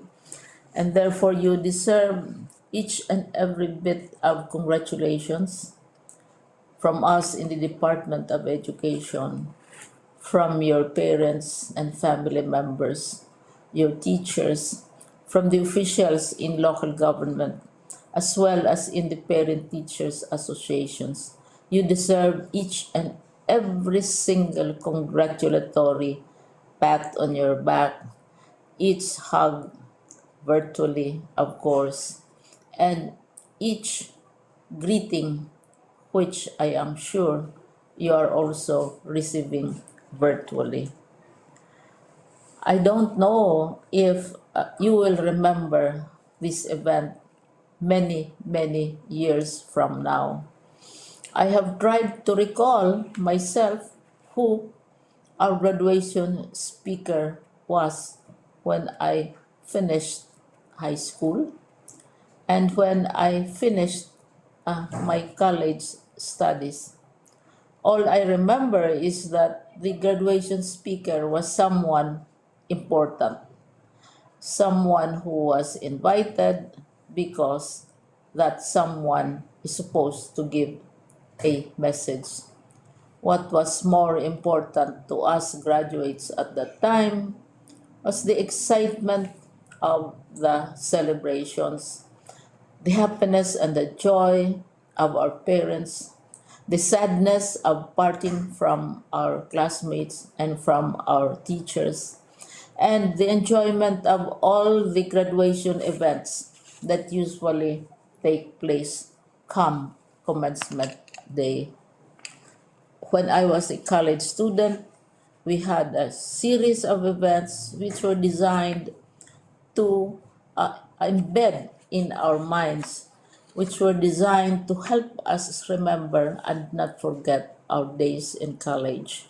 And therefore, you deserve each and every bit of congratulations from us in the Department of Education, from your parents and family members, your teachers, from the officials in local government, as well as in the parent teachers associations. You deserve each and every single congratulatory pat on your back, each hug virtually, of course, and each greeting, which I am sure you are also receiving virtually. I don't know if you will remember this event many, many years from now. I have tried to recall myself who our graduation speaker was when I finished high school and when I finished my college studies. All I remember is that the graduation speaker was someone important, someone who was invited because that someone is supposed to give a message. What was more important to us graduates at that time was the excitement of the celebrations, the happiness and the joy of our parents, the sadness of parting from our classmates and from our teachers, and the enjoyment of all the graduation events that usually take place come commencement day. When I was a college student, we had a series of events which were designed to embed in our minds, which were designed to help us remember and not forget our days in college.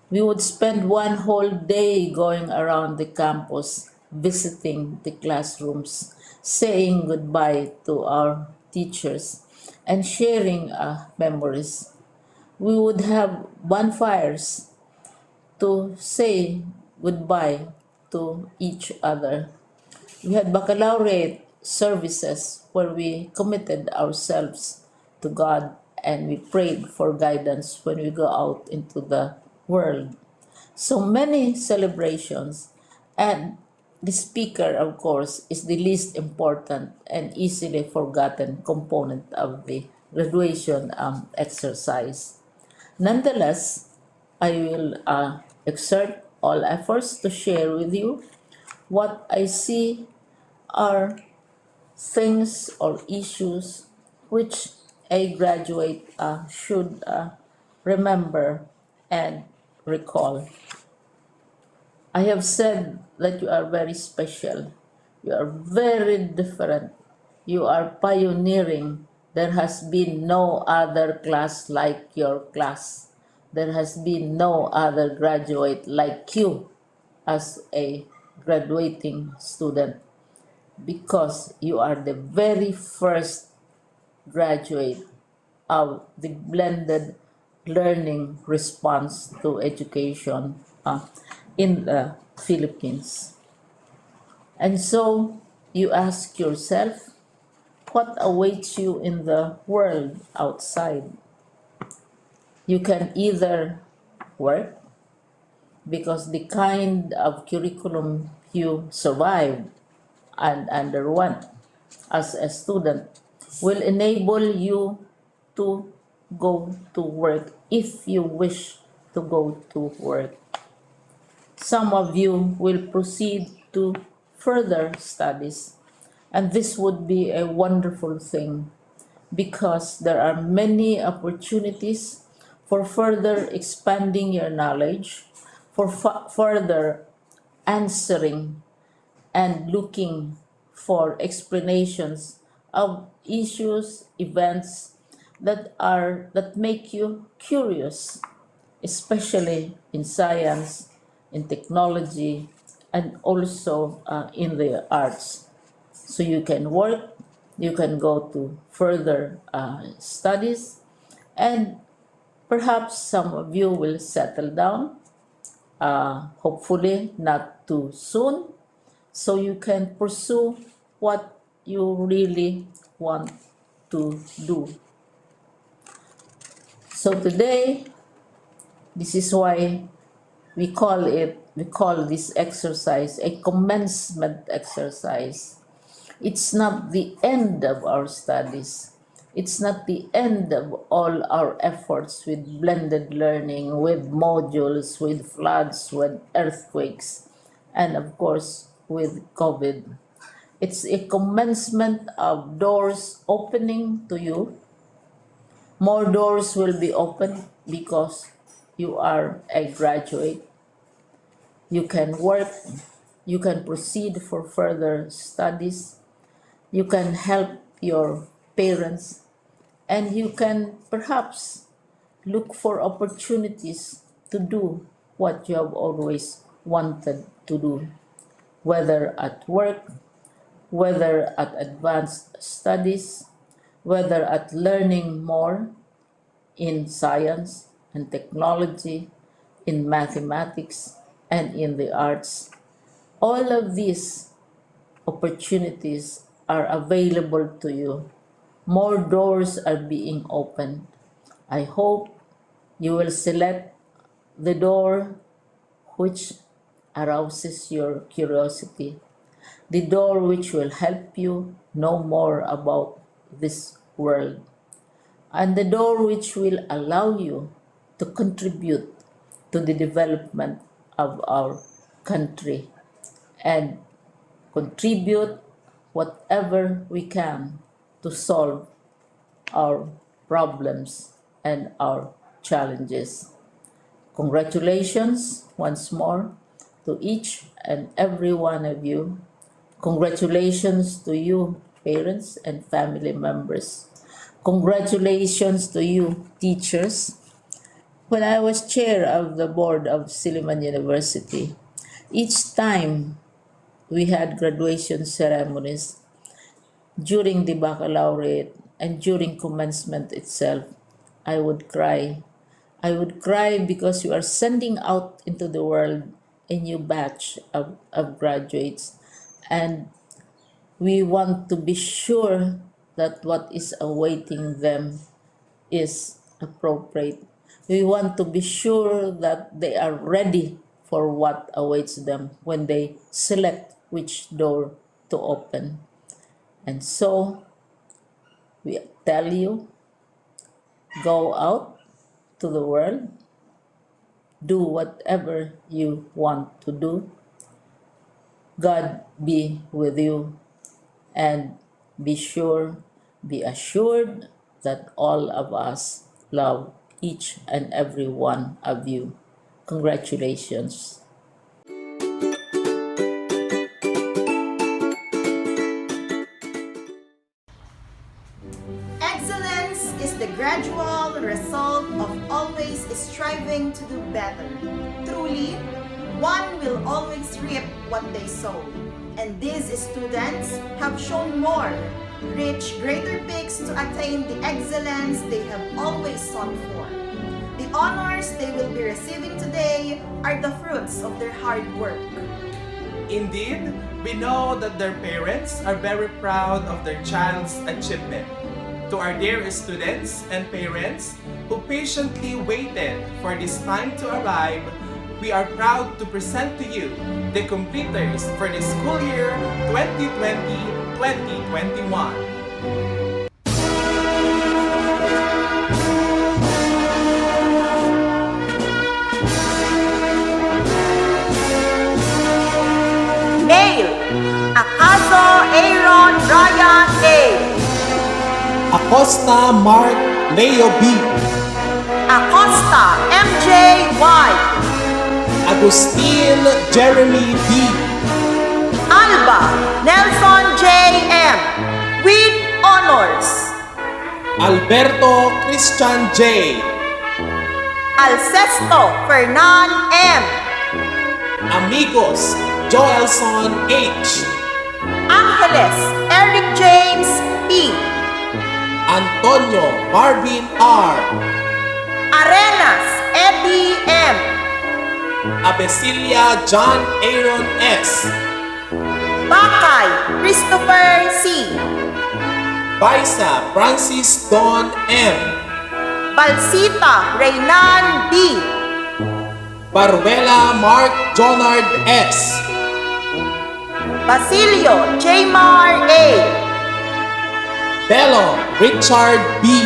We would spend one whole day going around the campus, visiting the classrooms, saying goodbye to our teachers, and sharing memories. We would have bonfires to say goodbye to each other. We had baccalaureate services where we committed ourselves to God and we prayed for guidance when we go out into the world. So many celebrations, and the speaker, of course, is the least important and easily forgotten component of the graduation exercise. Nonetheless, I will exert all efforts to share with you what I see are things or issues which a graduate should remember and recall. I have said that you are very special. You are very different. You are pioneering. There has been no other class like your class. There has been no other graduate like you as a graduating student because you are the very first graduate of the blended learning response to education in the Philippines. And so you ask yourself, what awaits you in the world outside? You can either work because the kind of curriculum you survived and underwent as a student will enable you to go to work if you wish to go to work. Some of you will proceed to further studies, and this would be a wonderful thing because there are many opportunities for further expanding your knowledge, for further answering and looking for explanations of issues, events that make you curious, especially in science, in technology, and also in the arts. So you can work, you can go to further studies, and perhaps some of you will settle down, hopefully not too soon, so you can pursue what you really want to do. So today, this is why we call this exercise a commencement exercise. It's not the end of our studies. It's not the end of all our efforts with blended learning, with modules, with floods, with earthquakes, and of course with COVID. It's a commencement of doors opening to you. More doors will be opened because you are a graduate. You can work, you can proceed for further studies, you can help your parents, and you can perhaps look for opportunities to do what you have always wanted to do, whether at work, whether at advanced studies, whether at learning more in science and technology, in mathematics, and in the arts. All of these opportunities are available to you. More doors are being opened. I hope you will select the door which arouses your curiosity, the door which will help you know more about this world, and the door which will allow you to contribute to the development of our country and contribute whatever we can to solve our problems and our challenges. Congratulations once more to each and every one of you. Congratulations to you, parents and family members. Congratulations to you, teachers. When I was chair of the board of Silliman University, each time we had graduation ceremonies during the baccalaureate and during commencement itself, I would cry. I would cry because you are sending out into the world a new batch of graduates. And We want to be sure that what is awaiting them is appropriate. We want to be sure that they are ready for what awaits them when they select which door to open. And so, we tell you, go out to the world, do whatever you want to do. God be with you, and be assured that all of us love each and every one of you. Congratulations. Excellence is the gradual result of always striving to do better. Truly, one will always reap what they sow. And these students have shown more, reach greater peaks to attain the excellence they have always sought for. The honors they will be receiving today are the fruits of their hard work. Indeed, we know that their parents are very proud of their child's achievement. To our dear students and parents who patiently waited for this time to arrive, we are proud to present to you the completers for the school year 2020-2021. Male, Acaso Aaron Ryan A. Acosta Mark Leo B. Acosta MJ Y. Agustin Jeremy B. Alba Nelson J. M. With honors. Alberto Christian J. Alcesto Fernan M. Amigos Joelson H. Angeles Eric James P. Antonio Marvin R. Arenas Eddie M. Abesilia John Aaron S. Bakay Christopher C. Baisa Francis Don M. Balsita Reynan B. Baruela Mark Jonard S. Basilio Jamar A. Bello Richard B.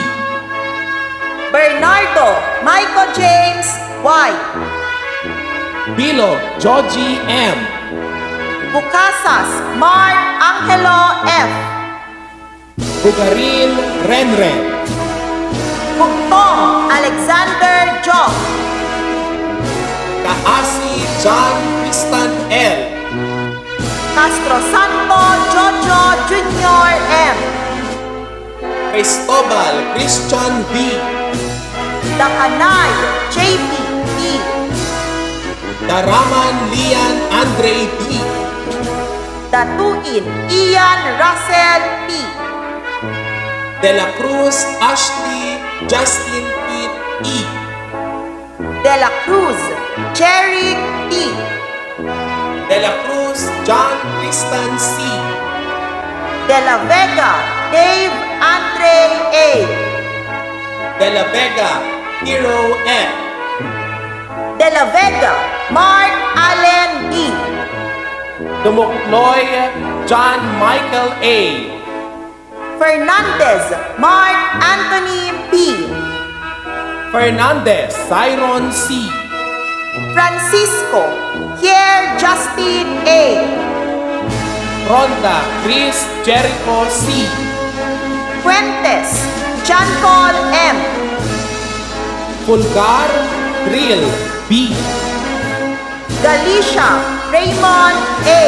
Bernardo Michael James Y. Bilo Georgie M. Bucasas Mark Angelo F. Bugarin Renren. Bugtong Alexander Jock. Kaasi John Tristan L. Castro Santo Jojo Jr. M. Cristobal Christian V. Dakanay JP E. Daraman Lian Andre B. Datuin Ian Russell P. De la Cruz Ashley Justin Pitt E. De la Cruz Jerry P. De la Cruz John Tristan C. De la Vega Dave Andre A. De la Vega Hero F. De la Vega Mark Allen B. Dumukloy John Michael A. Fernandez Mark Anthony P. Fernandez Cyron C. Francisco Kier Justin A. Ronda Chris Jericho C. Fuentes John Paul M. Pulgar Drill B. Galicia Raymond A.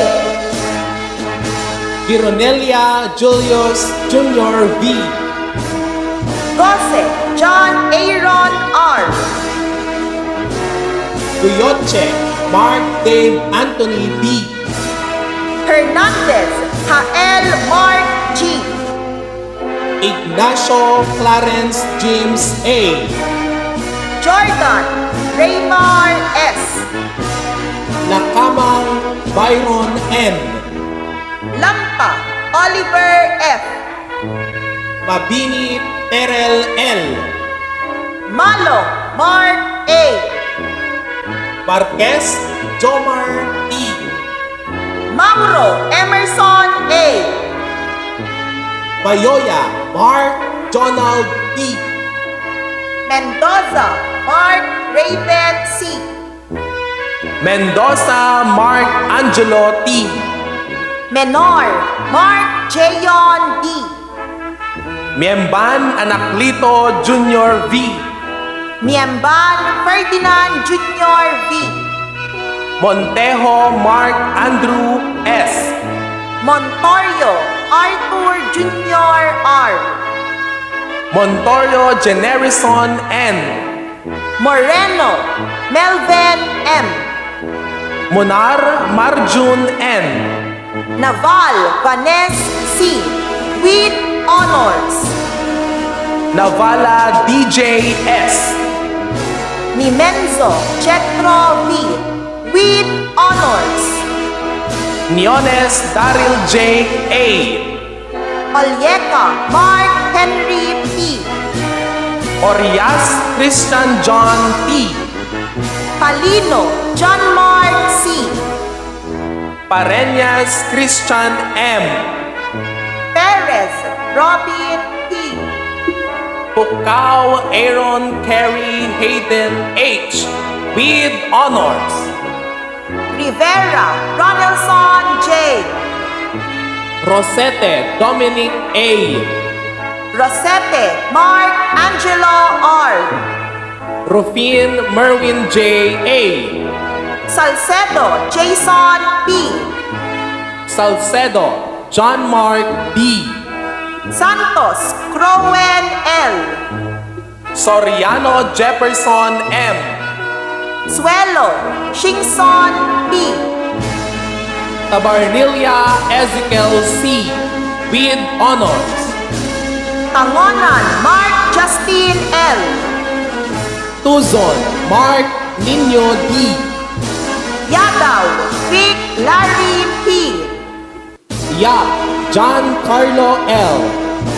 Gironelia Julius Jr. V. Gose John Aaron R. Tuyoche Mark Dave Anthony B. Hernandez Jael Mark G. Ignacio Clarence James A. Jordan Raymar S. Lakamang Byron N. Lampa Oliver F. Mabini Terel L. Malo Mark A. Marquez Jomar T. Mauro Emerson A. Bayoya Mark Donald T. Mendoza Mark Raven C. Mendoza Mark Angelo T. Menor Mark Jayon D. Miemban Anaklito Jr. V. Miemban Ferdinand Jr. V. Montejo Mark Andrew S. Montorio Arthur Jr. R. Montorio Generison N. Moreno Melvin M. Munar Marjun N. Naval Vanes C. With honors. Navala DJ S. Nimenzo Chetro V. With honors. Niones Daryl J. A. Olyeka Mark Henry P. Orias Christian John T. Palino John Mark C. Pareñas Christian M. Perez Robin P. Pukaw Aaron Carey Hayden H. With honors. Rivera Ronaldson J. Rosete Dominic A. Rosette Mark Angelo R. Rufin Merwin J. A. Salcedo Jason P. Salcedo John Mark D. Santos Crowen L. Soriano Jefferson M. Suelo Shingson P. Tabarnilia Ezekiel C. With honors. Tangonan Mark Justin L. Tuzon Mark Nino D. Yadaw Vic Larry P. Yap John Carlo L.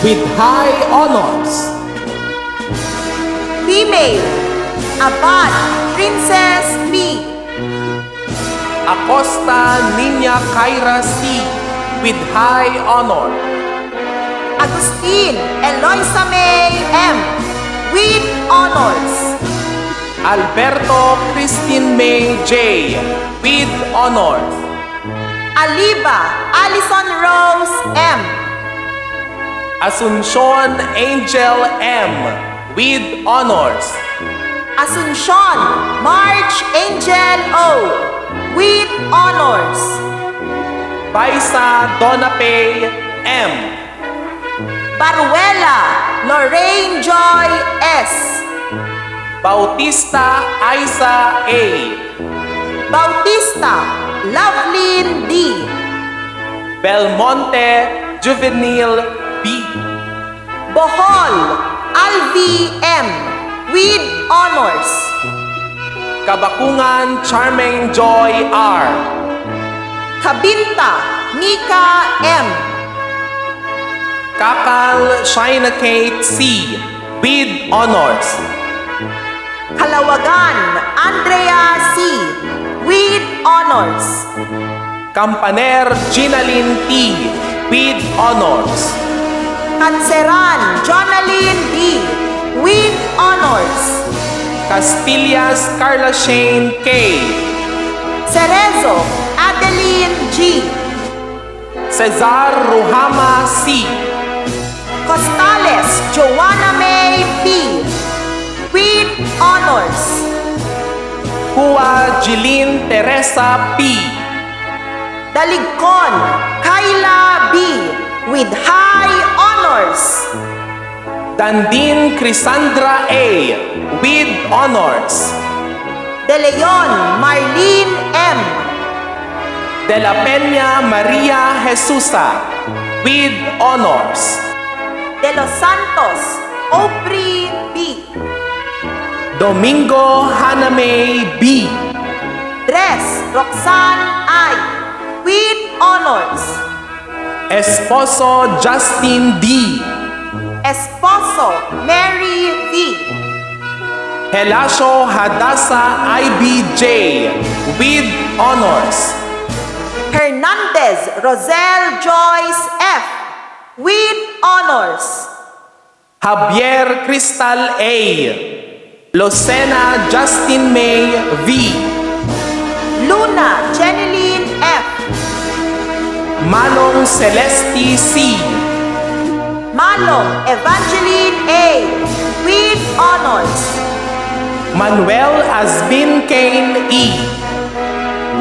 With high honors. Female Abad Princess P. Acosta Nina Kyra C. With high honor. Agustin Eloisa May M. With honors. Alberto Christine May J. With honors. Aliba Alison Rose M. Asuncion Angel M. With honors. Asuncion March Angel O. With honors. Paisa Donape M. Baruela Lorraine Joy S. Bautista Isa A. Bautista Lovelyn D. Belmonte Juvenile B. Bohol Alvi M. With honors. Kabakungan Charming Joy R. Kabinta Mika M. Kakal Shina Kate C. With honors. Kalawagan Andrea C. With honors. Campaner Ginalyn T. With honors. Kanseran Jonalyn D. With honors. Castillas Carla Shane K. Cerezo Adeline G. Cesar Ruhama C. Costales Joanna May P. With honors. Hua Jeline Teresa P. Daligcon Kyla B. With high honors. Dandin Crisandra A. With honors. De Leon Marlene M. De la Peña Maria Jesusa. With honors. De Los Santos Opry B. Domingo Hanamay B. Dres Roxanne I. With honors. Esposo Justin D. Esposo Mary V. Helasio Hadassah IBJ with honors. Hernandez Rosel Joyce F. with honors. Javier Cristal A. Lucena Justin May V. Luna Jeneline F. Manong Celesti C. Malong Evangeline A. with honors. Manuel Asbin Kane E.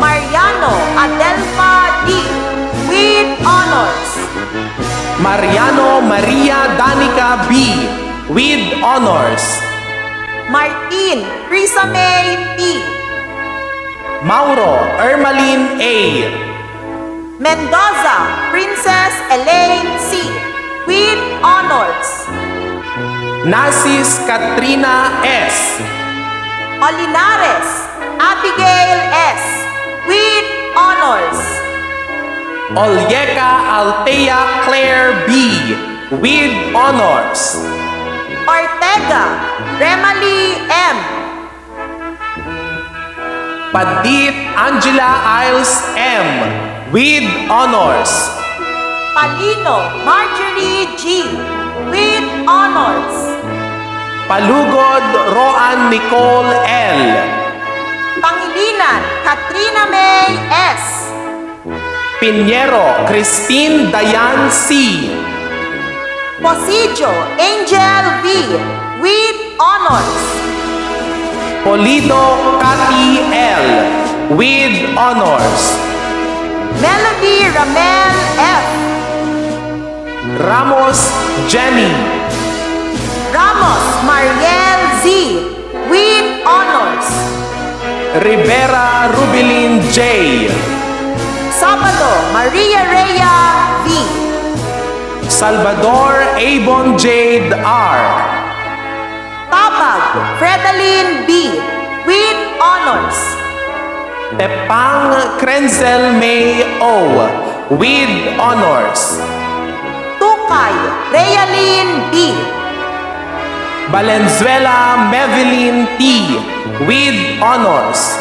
Mariano Adelfa D. with honors. Mariano Maria Danica B. with honors. Martin Crisame P. Mauro Ermaline A. Mendoza Princess Elaine C. with honors. Nasis Katrina S. Olinares Abigail S. with honors. Olyeka Altea Claire B. with honors. Ortega Remali M. Padit Angela Isles M. with honors. Palino Marjorie G. with honors. Palugod Roan Nicole L. Pangilinan Katrina May S. Pinheiro Christine Dayan C. Posidio Angel V. with honors. Polido Cathy L. with honors. Melody Ramel F. Ramos Jenny. Ramos Mariel Z. with honors. Rivera Rubilin J. Sabado Maria Rhea V. Salvador Avon Jade R. Tabag Fredaline B. with honors. Tepang Krenzel May O. with honors. Tukay Realine B. Valenzuela Mevelin T. with honors.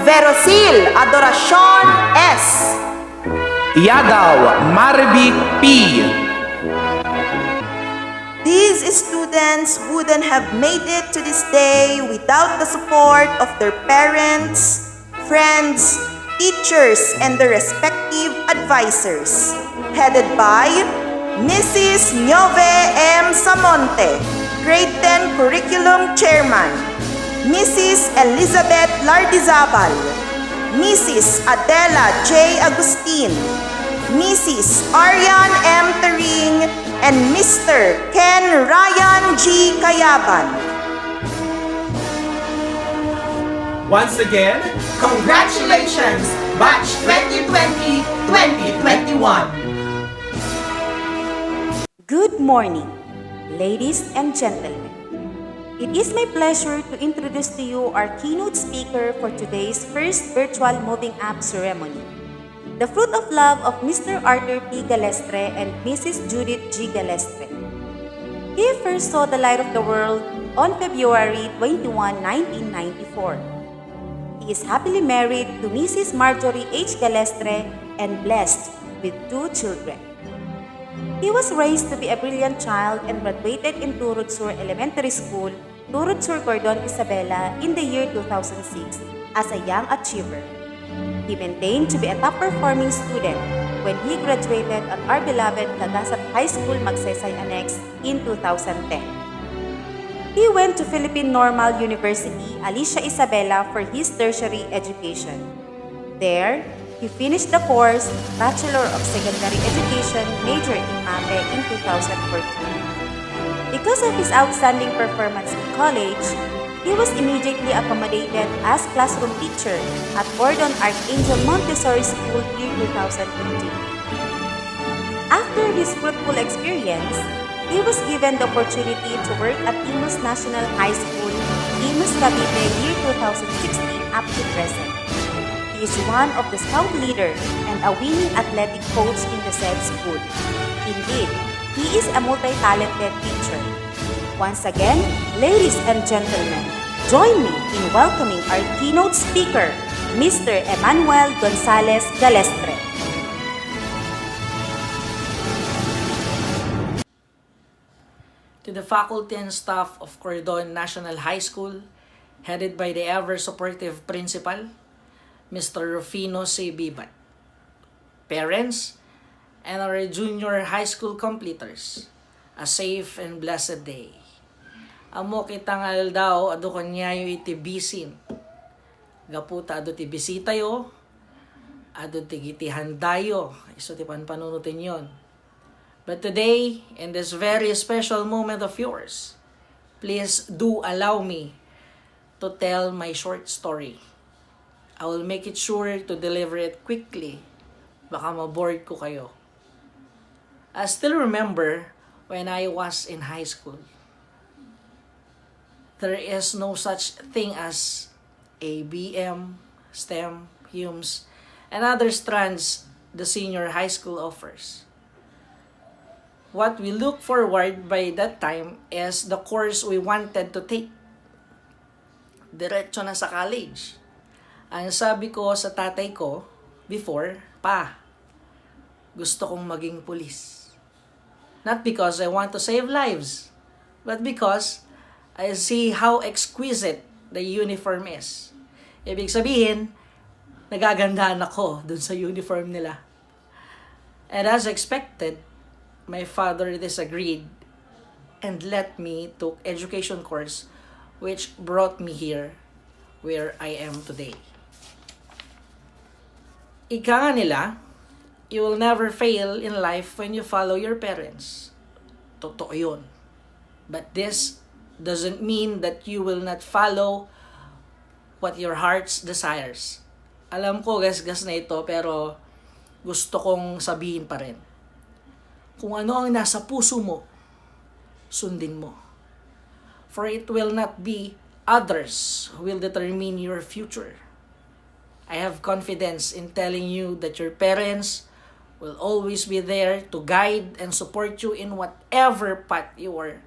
Verosil Adoracion S. Yadaw Marivic P. These students wouldn't have made it to this day without the support of their parents, friends, teachers, and their respective advisors, headed by Mrs. Niove M. Samonte, Grade 10 Curriculum Chairman, Mrs. Elizabeth Lardizabal, Mrs. Adela J. Agustin, Mrs. Arian M. Taring, and Mr. Ken Ryan G. Kayaban. Once again, Congratulations, Batch 2020-2021! Good morning, ladies and gentlemen. It is my pleasure to introduce to you our keynote speaker for today's first virtual moving up ceremony, the fruit of love of Mr. Arthur P. Galestre and Mrs. Judith G. Galestre. He first saw the light of the world on February 21, 1994. He is happily married to Mrs. Marjorie H. Galestre and blessed with 2 children. He was raised to be a brilliant child and graduated in Turod Sur Elementary School, Turod Sur, Cordon, Isabela in the year 2006 as a young achiever. He maintained to be a top-performing student when he graduated at our beloved Cagasat High School, Magsaysay, Annex in 2010. He went to Philippine Normal University, Alicia Isabela for his tertiary education. There, he finished the course Bachelor of Secondary Education, major in MAPE in 2014. Because of his outstanding performance in college, he was immediately accommodated as classroom teacher at Cordon Archangel Montessori School year 2015. After his fruitful experience, he was given the opportunity to work at Imus National High School, Imus Cavite year 2016 up to present. He is one of the scout leader and a winning athletic coach in the said school. Indeed, he is a multi-talented teacher. Once again, ladies and gentlemen, join me in welcoming our keynote speaker, Mr. Emmanuel Gonzalez Galestre. To the faculty and staff of Cordon National High School, headed by the ever-supportive principal, Mr. Rufino C. Bibat. Parents, and our junior high school completers, a safe and blessed day. Amo kitang aldaw adu kanyayo iti bisin. Gaputa adu ti bisitayo, adu ti gitihandayo, iso ti panpanunutin yon. But today, in this very special moment of yours, please do allow me to tell my short story. I will make it sure to deliver it quickly. Baka ma-bored ko kayo. I still remember when I was in high school. There is no such thing as ABM, STEM, HUMS, and other strands the senior high school offers. What we look forward by that time is the course we wanted to take. Diretso na sa college. Ang sabi ko sa tatay ko before, pa, gusto kong maging pulis. Not because I want to save lives, but because I see how exquisite the uniform is. Ibig sabihin, nagagandahan ako dun sa uniform nila. And as expected, my father disagreed and let me took education course which brought me here where I am today. Ika nga nila, you will never fail in life when you follow your parents. Totoo yun. But this doesn't mean that you will not follow what your heart's desires. Alam ko gas-gas na ito pero gusto kong sabihin pa rin. Kung ano ang nasa puso mo, sundin mo. For it will not be others who will determine your future. I have confidence in telling you that your parents will always be there to guide and support you in whatever path you are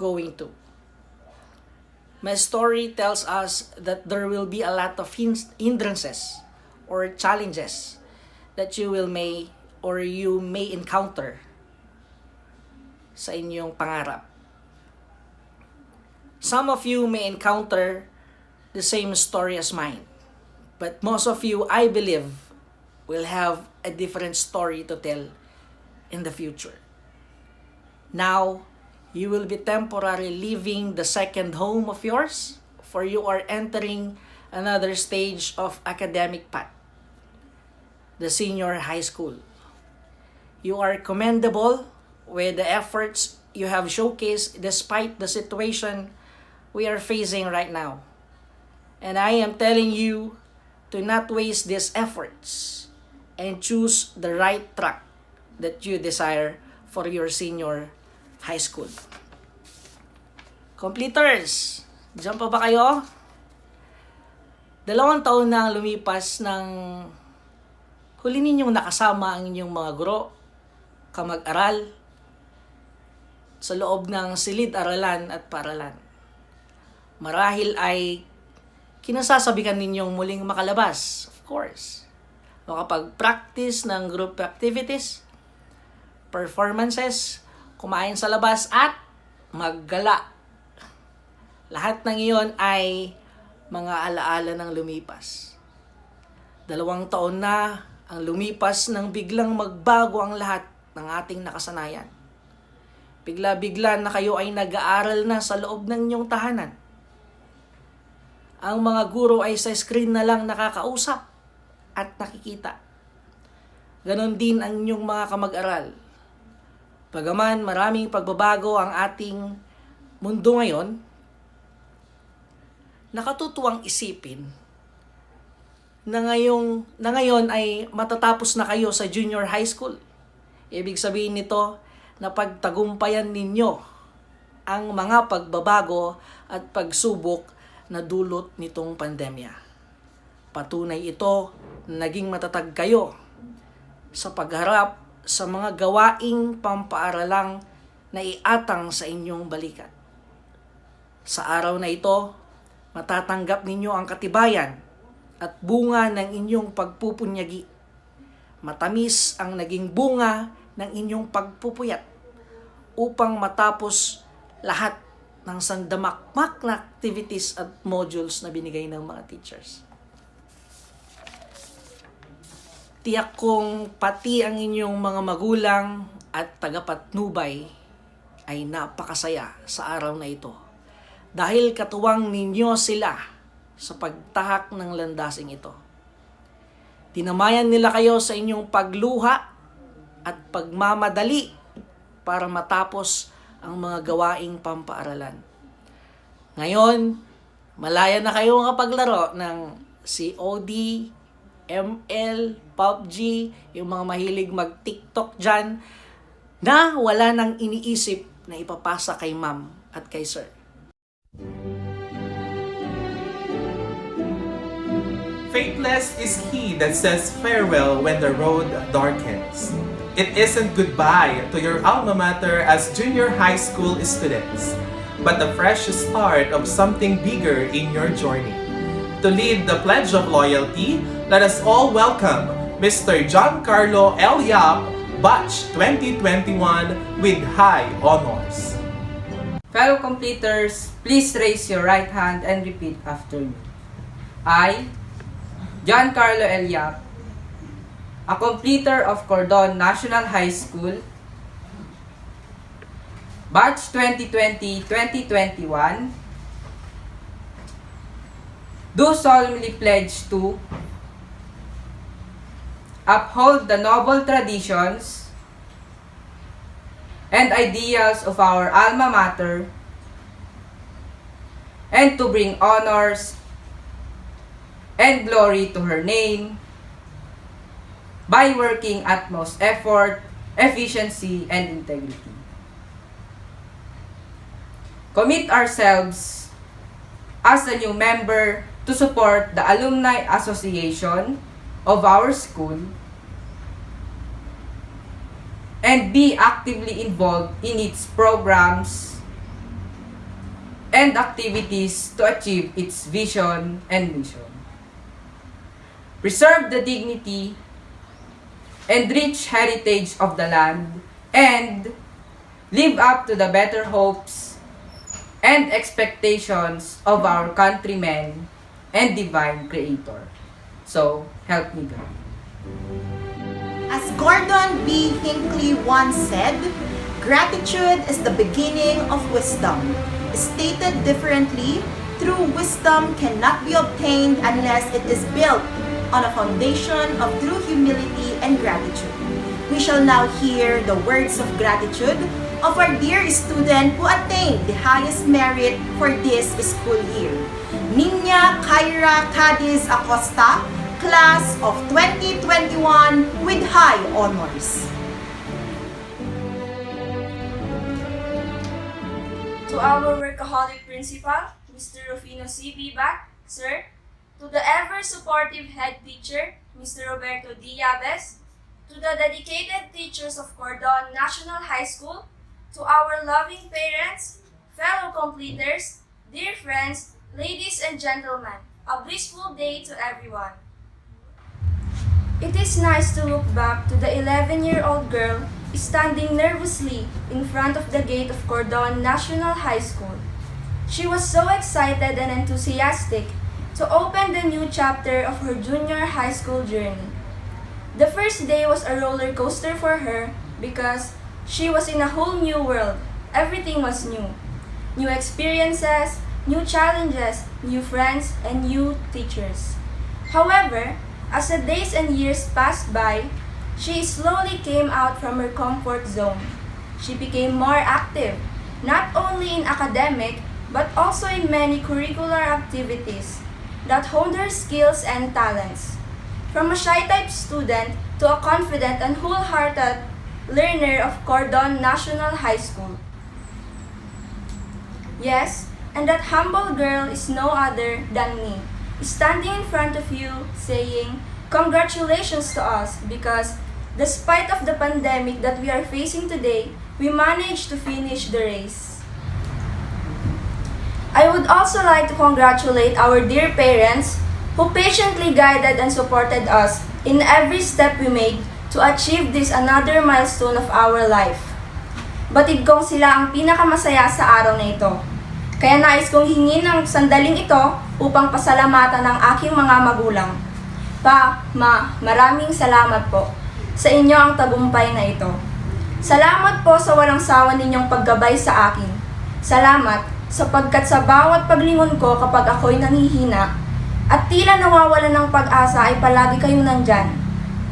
going to. My story tells us that there will be a lot of hindrances or challenges that you may encounter sa inyong pangarap. Some of you may encounter the same story as mine, but most of you, I believe, will have a different story to tell in the future. Now, you will be temporarily leaving the second home of yours, for you are entering another stage of academic path, the senior high school. You are commendable with the efforts you have showcased despite the situation we are facing right now. And I am telling you to not waste these efforts and choose the right track that you desire for your senior high school. Completers, diyan pa ba kayo? 2 taon na ang lumipas ng huli ninyong nakasama ang inyong mga guro, kamag-aral, sa loob ng silid-aralan at paaralan. Marahil ay kinasasabikan ninyong muling makalabas, of course. Makapag-practice ng group activities, performances, kumain sa labas at maggala. Lahat ng iyon ay mga alaala ng lumipas. 2 taon na ang lumipas nang biglang magbago ang lahat ng ating nakasanayan. Bigla-bigla na kayo ay nag-aaral na sa loob ng inyong tahanan. Ang mga guro ay sa screen na lang nakakausap at nakikita. Ganon din ang inyong mga kamag-aral. Bagaman maraming pagbabago ang ating mundo ngayon, nakatutuwang isipin na ngayon ay matatapos na kayo sa junior high school. Ibig sabihin nito na pagtagumpayan ninyo ang mga pagbabago at pagsubok na dulot nitong pandemya. Patunay ito na naging matatag kayo sa pagharap sa mga gawaing pampaaralang na iatang sa inyong balikat. Sa araw na ito, matatanggap ninyo ang katibayan at bunga ng inyong pagpupunyagi. Matamis ang naging bunga ng inyong pagpupuyat upang matapos lahat ng sandamakmak na activities at modules na binigay ng mga teachers. Tiyak kong pati ang inyong mga magulang at tagapatnubay ay napakasaya sa araw na ito dahil katuwang ninyo sila sa pagtahak ng landasing ito. Tinamayan nila kayo sa inyong pagluha at pagmamadali para matapos ang mga gawaing pampaaralan. Ngayon, malaya na kayo makapaglaro ng COD, ML, PUBG, yung mga mahilig mag-TikTok dyan, na wala nang iniisip na ipapasa kay ma'am at kay sir. Faithless is he that says farewell when the road darkens. It isn't goodbye to your alma mater as junior high school students, but the fresh start of something bigger in your journey. To lead the Pledge of Loyalty, let us all welcome Mr. Giancarlo L. Yap, Batch 2021 with high honors. Fellow completers, please raise your right hand and repeat after me. I, Giancarlo L. Yap, a completer of Cordon National High School, Batch 2020-2021, do solemnly pledge to uphold the noble traditions and ideals of our alma mater and to bring honors and glory to her name by working utmost effort, efficiency, and integrity. Commit ourselves as a new member to support the Alumni Association of our school and be actively involved in its programs and activities to achieve its vision and mission. Preserve the dignity and rich heritage of the land and live up to the better hopes and expectations of our countrymen and divine creator. So, help me God. As Gordon B. Hinckley once said, gratitude is the beginning of wisdom. Stated differently, true wisdom cannot be obtained unless it is built on a foundation of true humility and gratitude. We shall now hear the words of gratitude of our dear student who attained the highest merit for this school year, Niña Kyra Cadiz Acosta, class of 2021 with high honors. To our workaholic principal, Mr. Rufino C.B. Bac, sir. To the ever-supportive head teacher, Mr. Roberto D. Yabes. To the dedicated teachers of Cordon National High School. To our loving parents, fellow completers, dear friends, ladies and gentlemen, a blissful day to everyone. It is nice to look back to the 11-year-old girl standing nervously in front of the gate of Cordon National High School. She was so excited and enthusiastic to open the new chapter of her junior high school journey. The first day was a roller coaster for her because she was in a whole new world. Everything was new. New experiences, new challenges, new friends, and new teachers. However, as the days and years passed by, she slowly came out from her comfort zone. She became more active, not only in academic, but also in many curricular activities that honed her skills and talents. From a shy-type student to a confident and wholehearted learner of Cordon National High School. Yes, and that humble girl is no other than me. standing in front of you saying congratulations to us because despite of the pandemic that we are facing today, we managed to finish the race. I would also like to congratulate our dear parents who patiently guided and supported us in every step we made to achieve this another milestone of our life. Batid kong sila ang pinakamasaya sa araw na ito. Kaya nais kong hingin ng sandaling ito upang pasalamatan ng aking mga magulang. Maraming salamat po sa inyo ang tagumpay na ito. Salamat po sa walang sawa ninyong paggabay sa akin. Salamat sapagkat sa bawat paglingon ko kapag ako'y nanghihina at tila nawawalan ng pag-asa ay palagi kayong nandyan.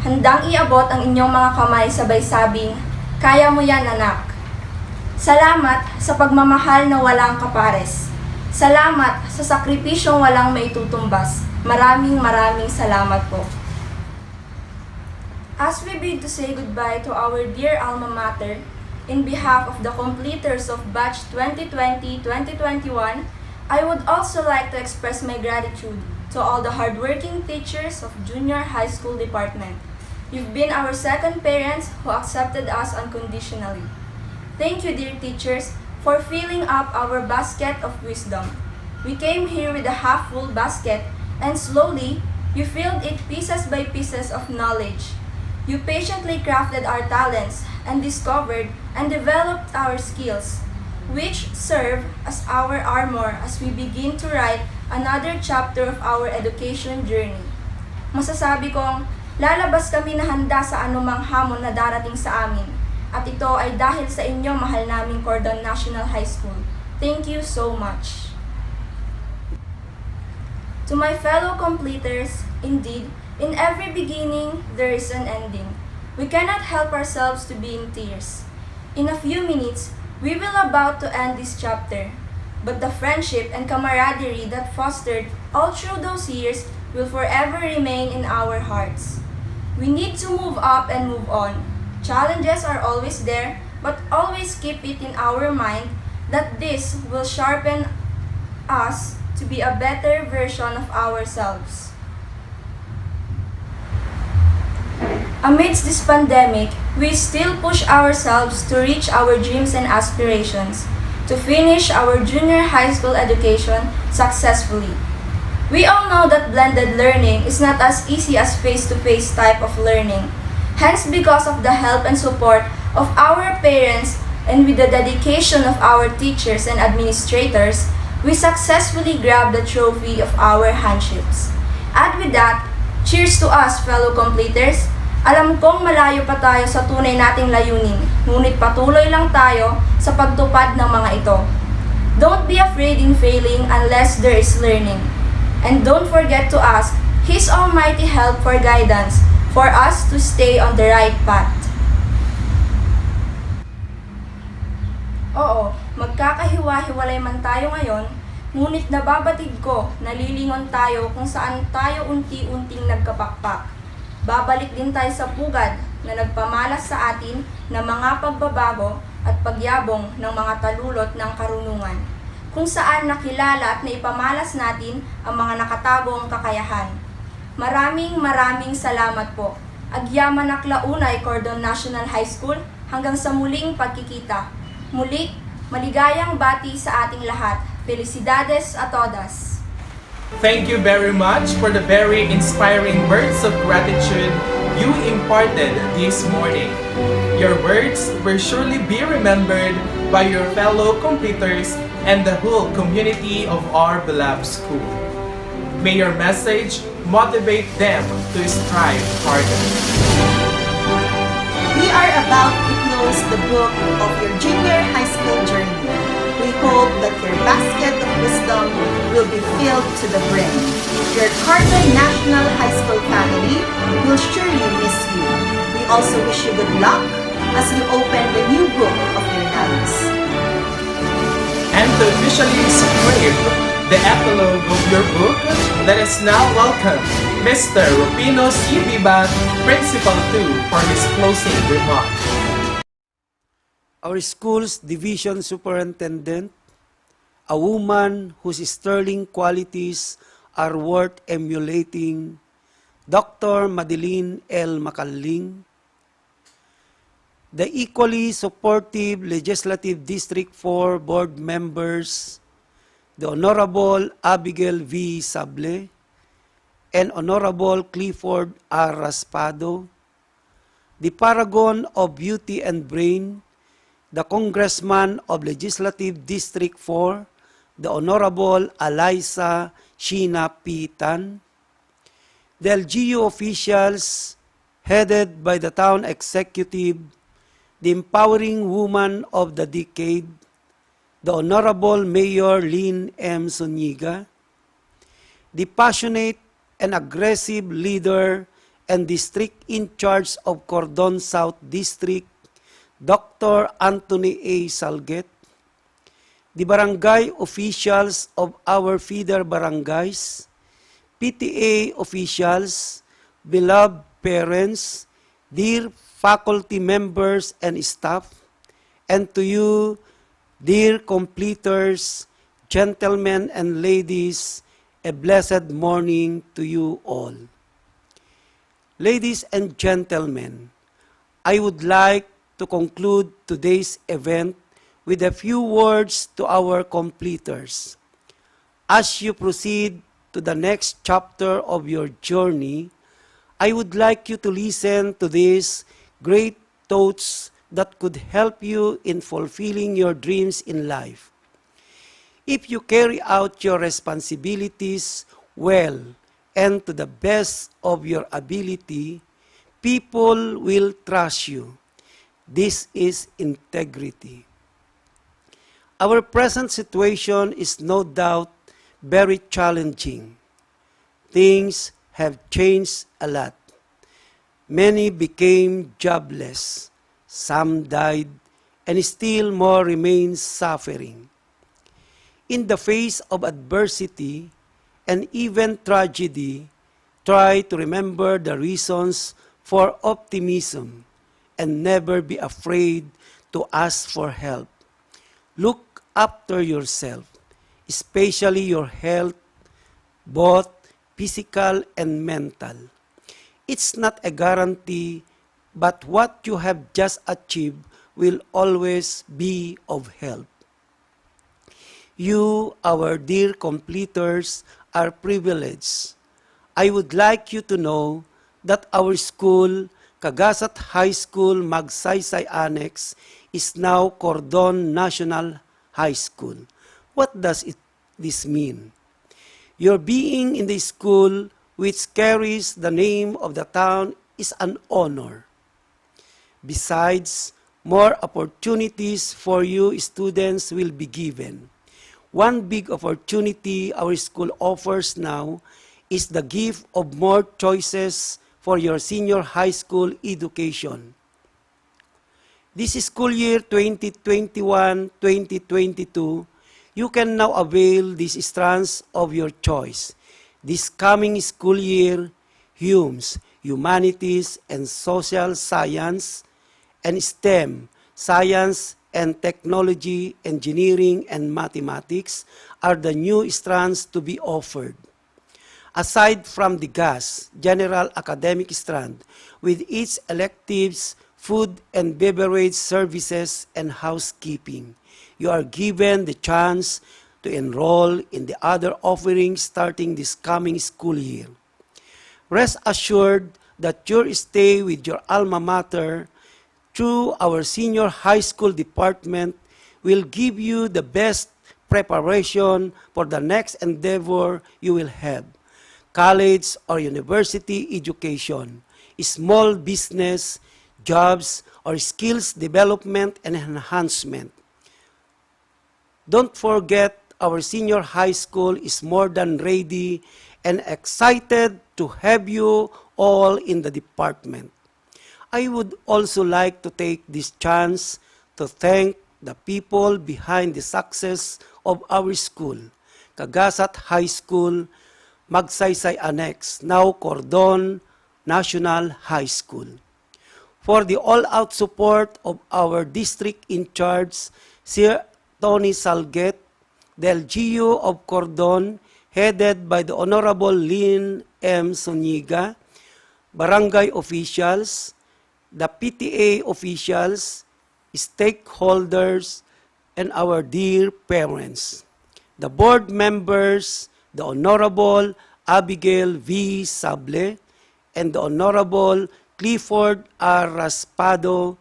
Handang iabot ang inyong mga kamay sabay sabing, kaya mo yan anak. Salamat sa pagmamahal na walang kapares. Salamat sa sakripisyong walang maitutumbas. Maraming salamat po. As we bid to say goodbye to our dear alma mater, in behalf of the completers of batch 2020-2021, I would also like to express my gratitude to all the hardworking teachers of junior high school department. You've been our second parents who accepted us unconditionally. Thank you, dear teachers, for filling up our basket of wisdom. We came here with a half-full basket, and slowly, you filled it pieces by pieces of knowledge. You patiently crafted our talents and discovered and developed our skills, which serve as our armor as we begin to write another chapter of our education journey. Masasabi kong, lalabas kami na handa sa anumang hamon na darating sa amin. At ito ay dahil sa inyo, mahal naming Cordon National High School. Thank you so much. To my fellow completers, indeed, in every beginning, there is an ending. We cannot help ourselves to be in tears. In a few minutes, we will about to end this chapter. But the friendship and camaraderie that fostered all through those years will forever remain in our hearts. We need to move up and move on. Challenges are always there, but always keep it in our mind that this will sharpen us to be a better version of ourselves. Amidst this pandemic, we still push ourselves to reach our dreams and aspirations, to finish our junior high school education successfully. We all know that blended learning is not as easy as face-to-face type of learning. Hence, because of the help and support of our parents and with the dedication of our teachers and administrators, we successfully grabbed the trophy of our handships. And with that, cheers to us, fellow completers. Alam kong malayo pa tayo sa tunay nating layunin, ngunit patuloy lang tayo sa pagtupad ng mga ito. Don't be afraid in failing unless there is learning. And don't forget to ask His almighty help for guidance for us to stay on the right path. Oo, magkakahiwa-hiwalay man tayo ngayon, ngunit nababatid ko, nalilingon tayo kung saan tayo unti-unting nagkapakpak. Babalik din tayo sa pugad na nagpamalas sa atin ng mga pagbabago at pagyabong ng mga talulot ng karunungan, kung saan nakilala at naipamalas natin ang mga nakatabong kakayahan. Maraming salamat po. Agyaman Aklaunay, Cordon National High School, hanggang sa muling pagkikita. Muli, maligayang bati sa ating lahat. Felicidades a todas. Thank you very much for the very inspiring words of gratitude you imparted this morning. Your words will surely be remembered by your fellow completers and the whole community of our beloved school. May your message motivate them to strive harder. We are about to close the book of your junior high school journey. We hope that your basket of wisdom will be filled to the brim. Your Cordon National High School family will surely miss you. We also wish you good luck as you open the new book of your lives. And to officially subscribe the epilogue of your book, let us now welcome Mr. Rufino C. Vibat, Principal 2, for his closing remarks. Our school's division superintendent, a woman whose sterling qualities are worth emulating. Dr. Madeline L. Macaling, the equally supportive Legislative District 4 board members, the Honorable Abigail V. Sable, and Honorable Clifford R. Raspado, the paragon of beauty and brain, the Congressman of Legislative District 4, the Honorable Eliza Sheena P. Tan, the LGU officials headed by the Town Executive, the Empowering Woman of the Decade, the Honorable Mayor Lynn M. Zuniga, the passionate and aggressive leader and district in charge of Cordon South District, Dr. Anthony A. Salget, the barangay officials of our feeder barangays, PTA officials, beloved parents, dear faculty members and staff, and to you, dear completers, gentlemen and ladies, a blessed morning to you all. Ladies and gentlemen, I would like to conclude today's event with a few words to our completers. As you proceed to the next chapter of your journey, I would like you to listen to these great thoughts that could help you in fulfilling your dreams in life. If you carry out your responsibilities well and to the best of your ability, people will trust you. This is integrity. Our present situation is no doubt very challenging. Things have changed a lot. Many became jobless, some died, and still more remain suffering. In the face of adversity and even tragedy, try to remember the reasons for optimism and never be afraid to ask for help. Look after yourself, especially your health, both physical and mental. It's not a guarantee, but what you have just achieved will always be of help. You, our dear completers, are privileged. I would like you to know that our school, Cagasat High School, Magsaysay Annex, is now Cordon National High School. What does this mean? Your being in the school, which carries the name of the town, is an honor. Besides, more opportunities for you students will be given. One big opportunity our school offers now is the gift of more choices for your senior high school education. This school year 2021-2022, you can now avail these strands of your choice. This coming school year, Humanities and Social Science, and STEM, Science and Technology, Engineering, and Mathematics are the new strands to be offered. Aside from the GAS, General Academic Strand, with its electives, food and beverage services, and housekeeping, you are given the chance to enroll in the other offerings starting this coming school year. Rest assured that your stay with your alma mater through our senior high school department will give you the best preparation for the next endeavor you will have: college or university education, small business, jobs, or skills development and enhancement. Don't forget, our senior high school is more than ready and excited to have you all in the department. I would also like to take this chance to thank the people behind the success of our school, Cagasat High School, Magsaysay Annex, now Cordon National High School, for the all-out support of our district in charge, Sir Tony Salget, the LGU of Cordon, headed by the Honorable Lynn M. Soniga, barangay officials, the PTA officials, stakeholders, and our dear parents. The board members, the Honorable Abigail V. Sable, and the Honorable Clifford R. Raspado,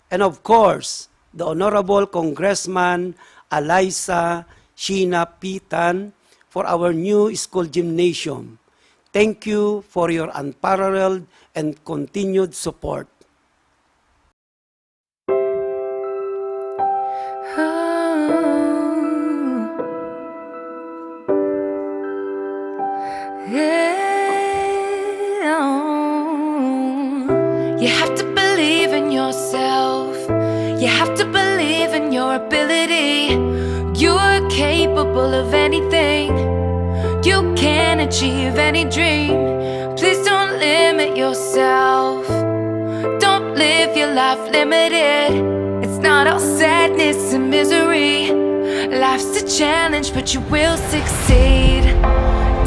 and of course, the Honorable Congressman Alaysa Sheena Pitan for our new school gymnasium. Thank you for your unparalleled and continued support. You have to believe in yourself. You have to believe in your ability. You are capable of anything. You can achieve any dream. Please don't limit yourself. Don't live your life limited. It's not all sadness and misery. Life's a challenge, but you will succeed.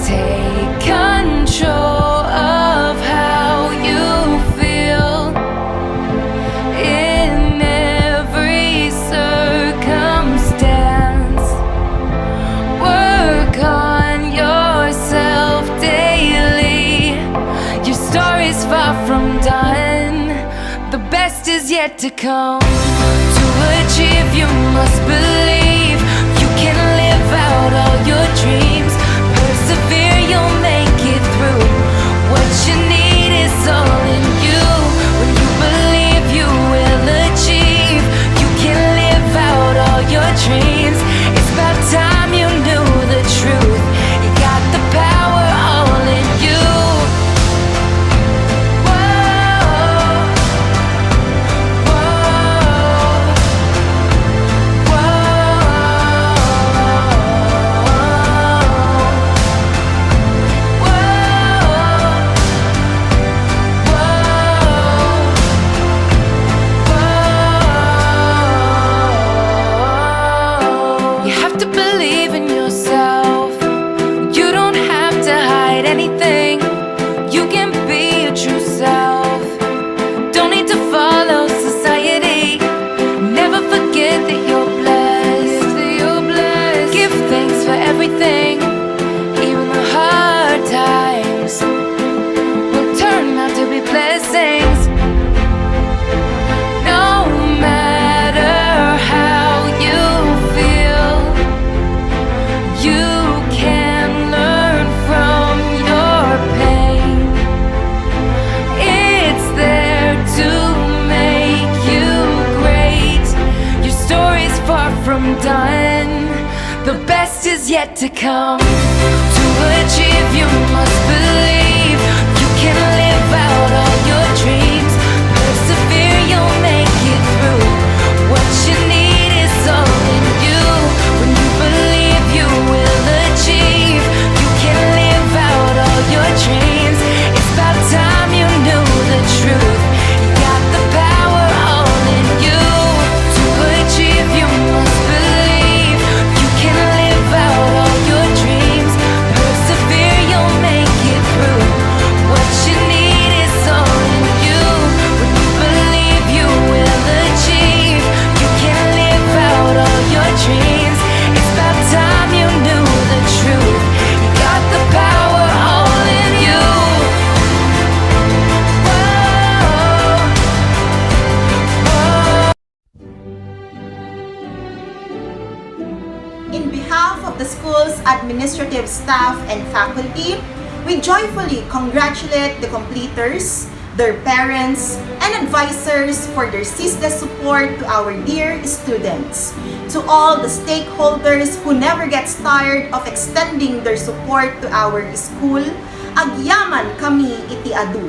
Take control of how you feel in every circumstance. Work on yourself daily. Your story's far from done. The best is yet to come. To achieve, you must believe. You can live out all your dreams. Persevere, you'll make it through. What you need is all in you. When you believe, you will achieve. You can live out all your dreams. It's about time you knew the truth. You got the power all in you. You have to believe in yourself. You don't have to hide anything. You can be your true self. Don't need to follow society. Never forget that you're blessed. Give thanks for everything. Even the hard times will turn out to be blessings. No matter how you feel, you can learn from your pain. It's there to make you great. Your story's far from done. The best is yet to come. To achieve, you must believe. You can live out all your dreams. Persevere, you'll make it through. What you need is all in you. When you believe, you will achieve. You can live out all your dreams. It's about time you knew the truth. You got the power all in you. To achieve, you must believe. You can live out all your dreams. Persevere, you'll make it through. What you need is all in you. When you believe, you will achieve. You can live out all your dreams. It's about time you knew the truth. You got the power all in you. In behalf of the school's administrative staff and faculty, we joyfully congratulate the completers, their parents, and advisors for their ceaseless support to our dear students. To all the stakeholders who never gets tired of extending their support to our school, agyaman kami iti adu.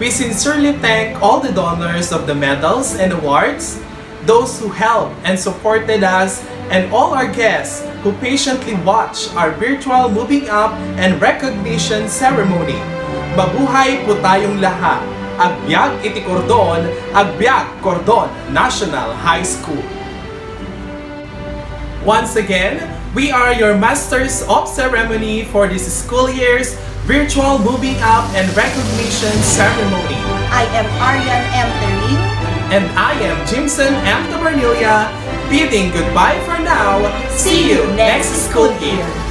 We sincerely thank all the donors of the medals and awards, those who helped and supported us, and all our guests who patiently watched our virtual moving up and recognition ceremony. Mabuhay po tayong lahat. Agbyag iti Cordon, Agbyag Cordon National High School. Once again, We are your Masters of Ceremony for this school year's virtual moving up and recognition ceremony. I am Arian M. Terin. And I am Jimson M. Tabernilia, bidding goodbye for now. See you next school year.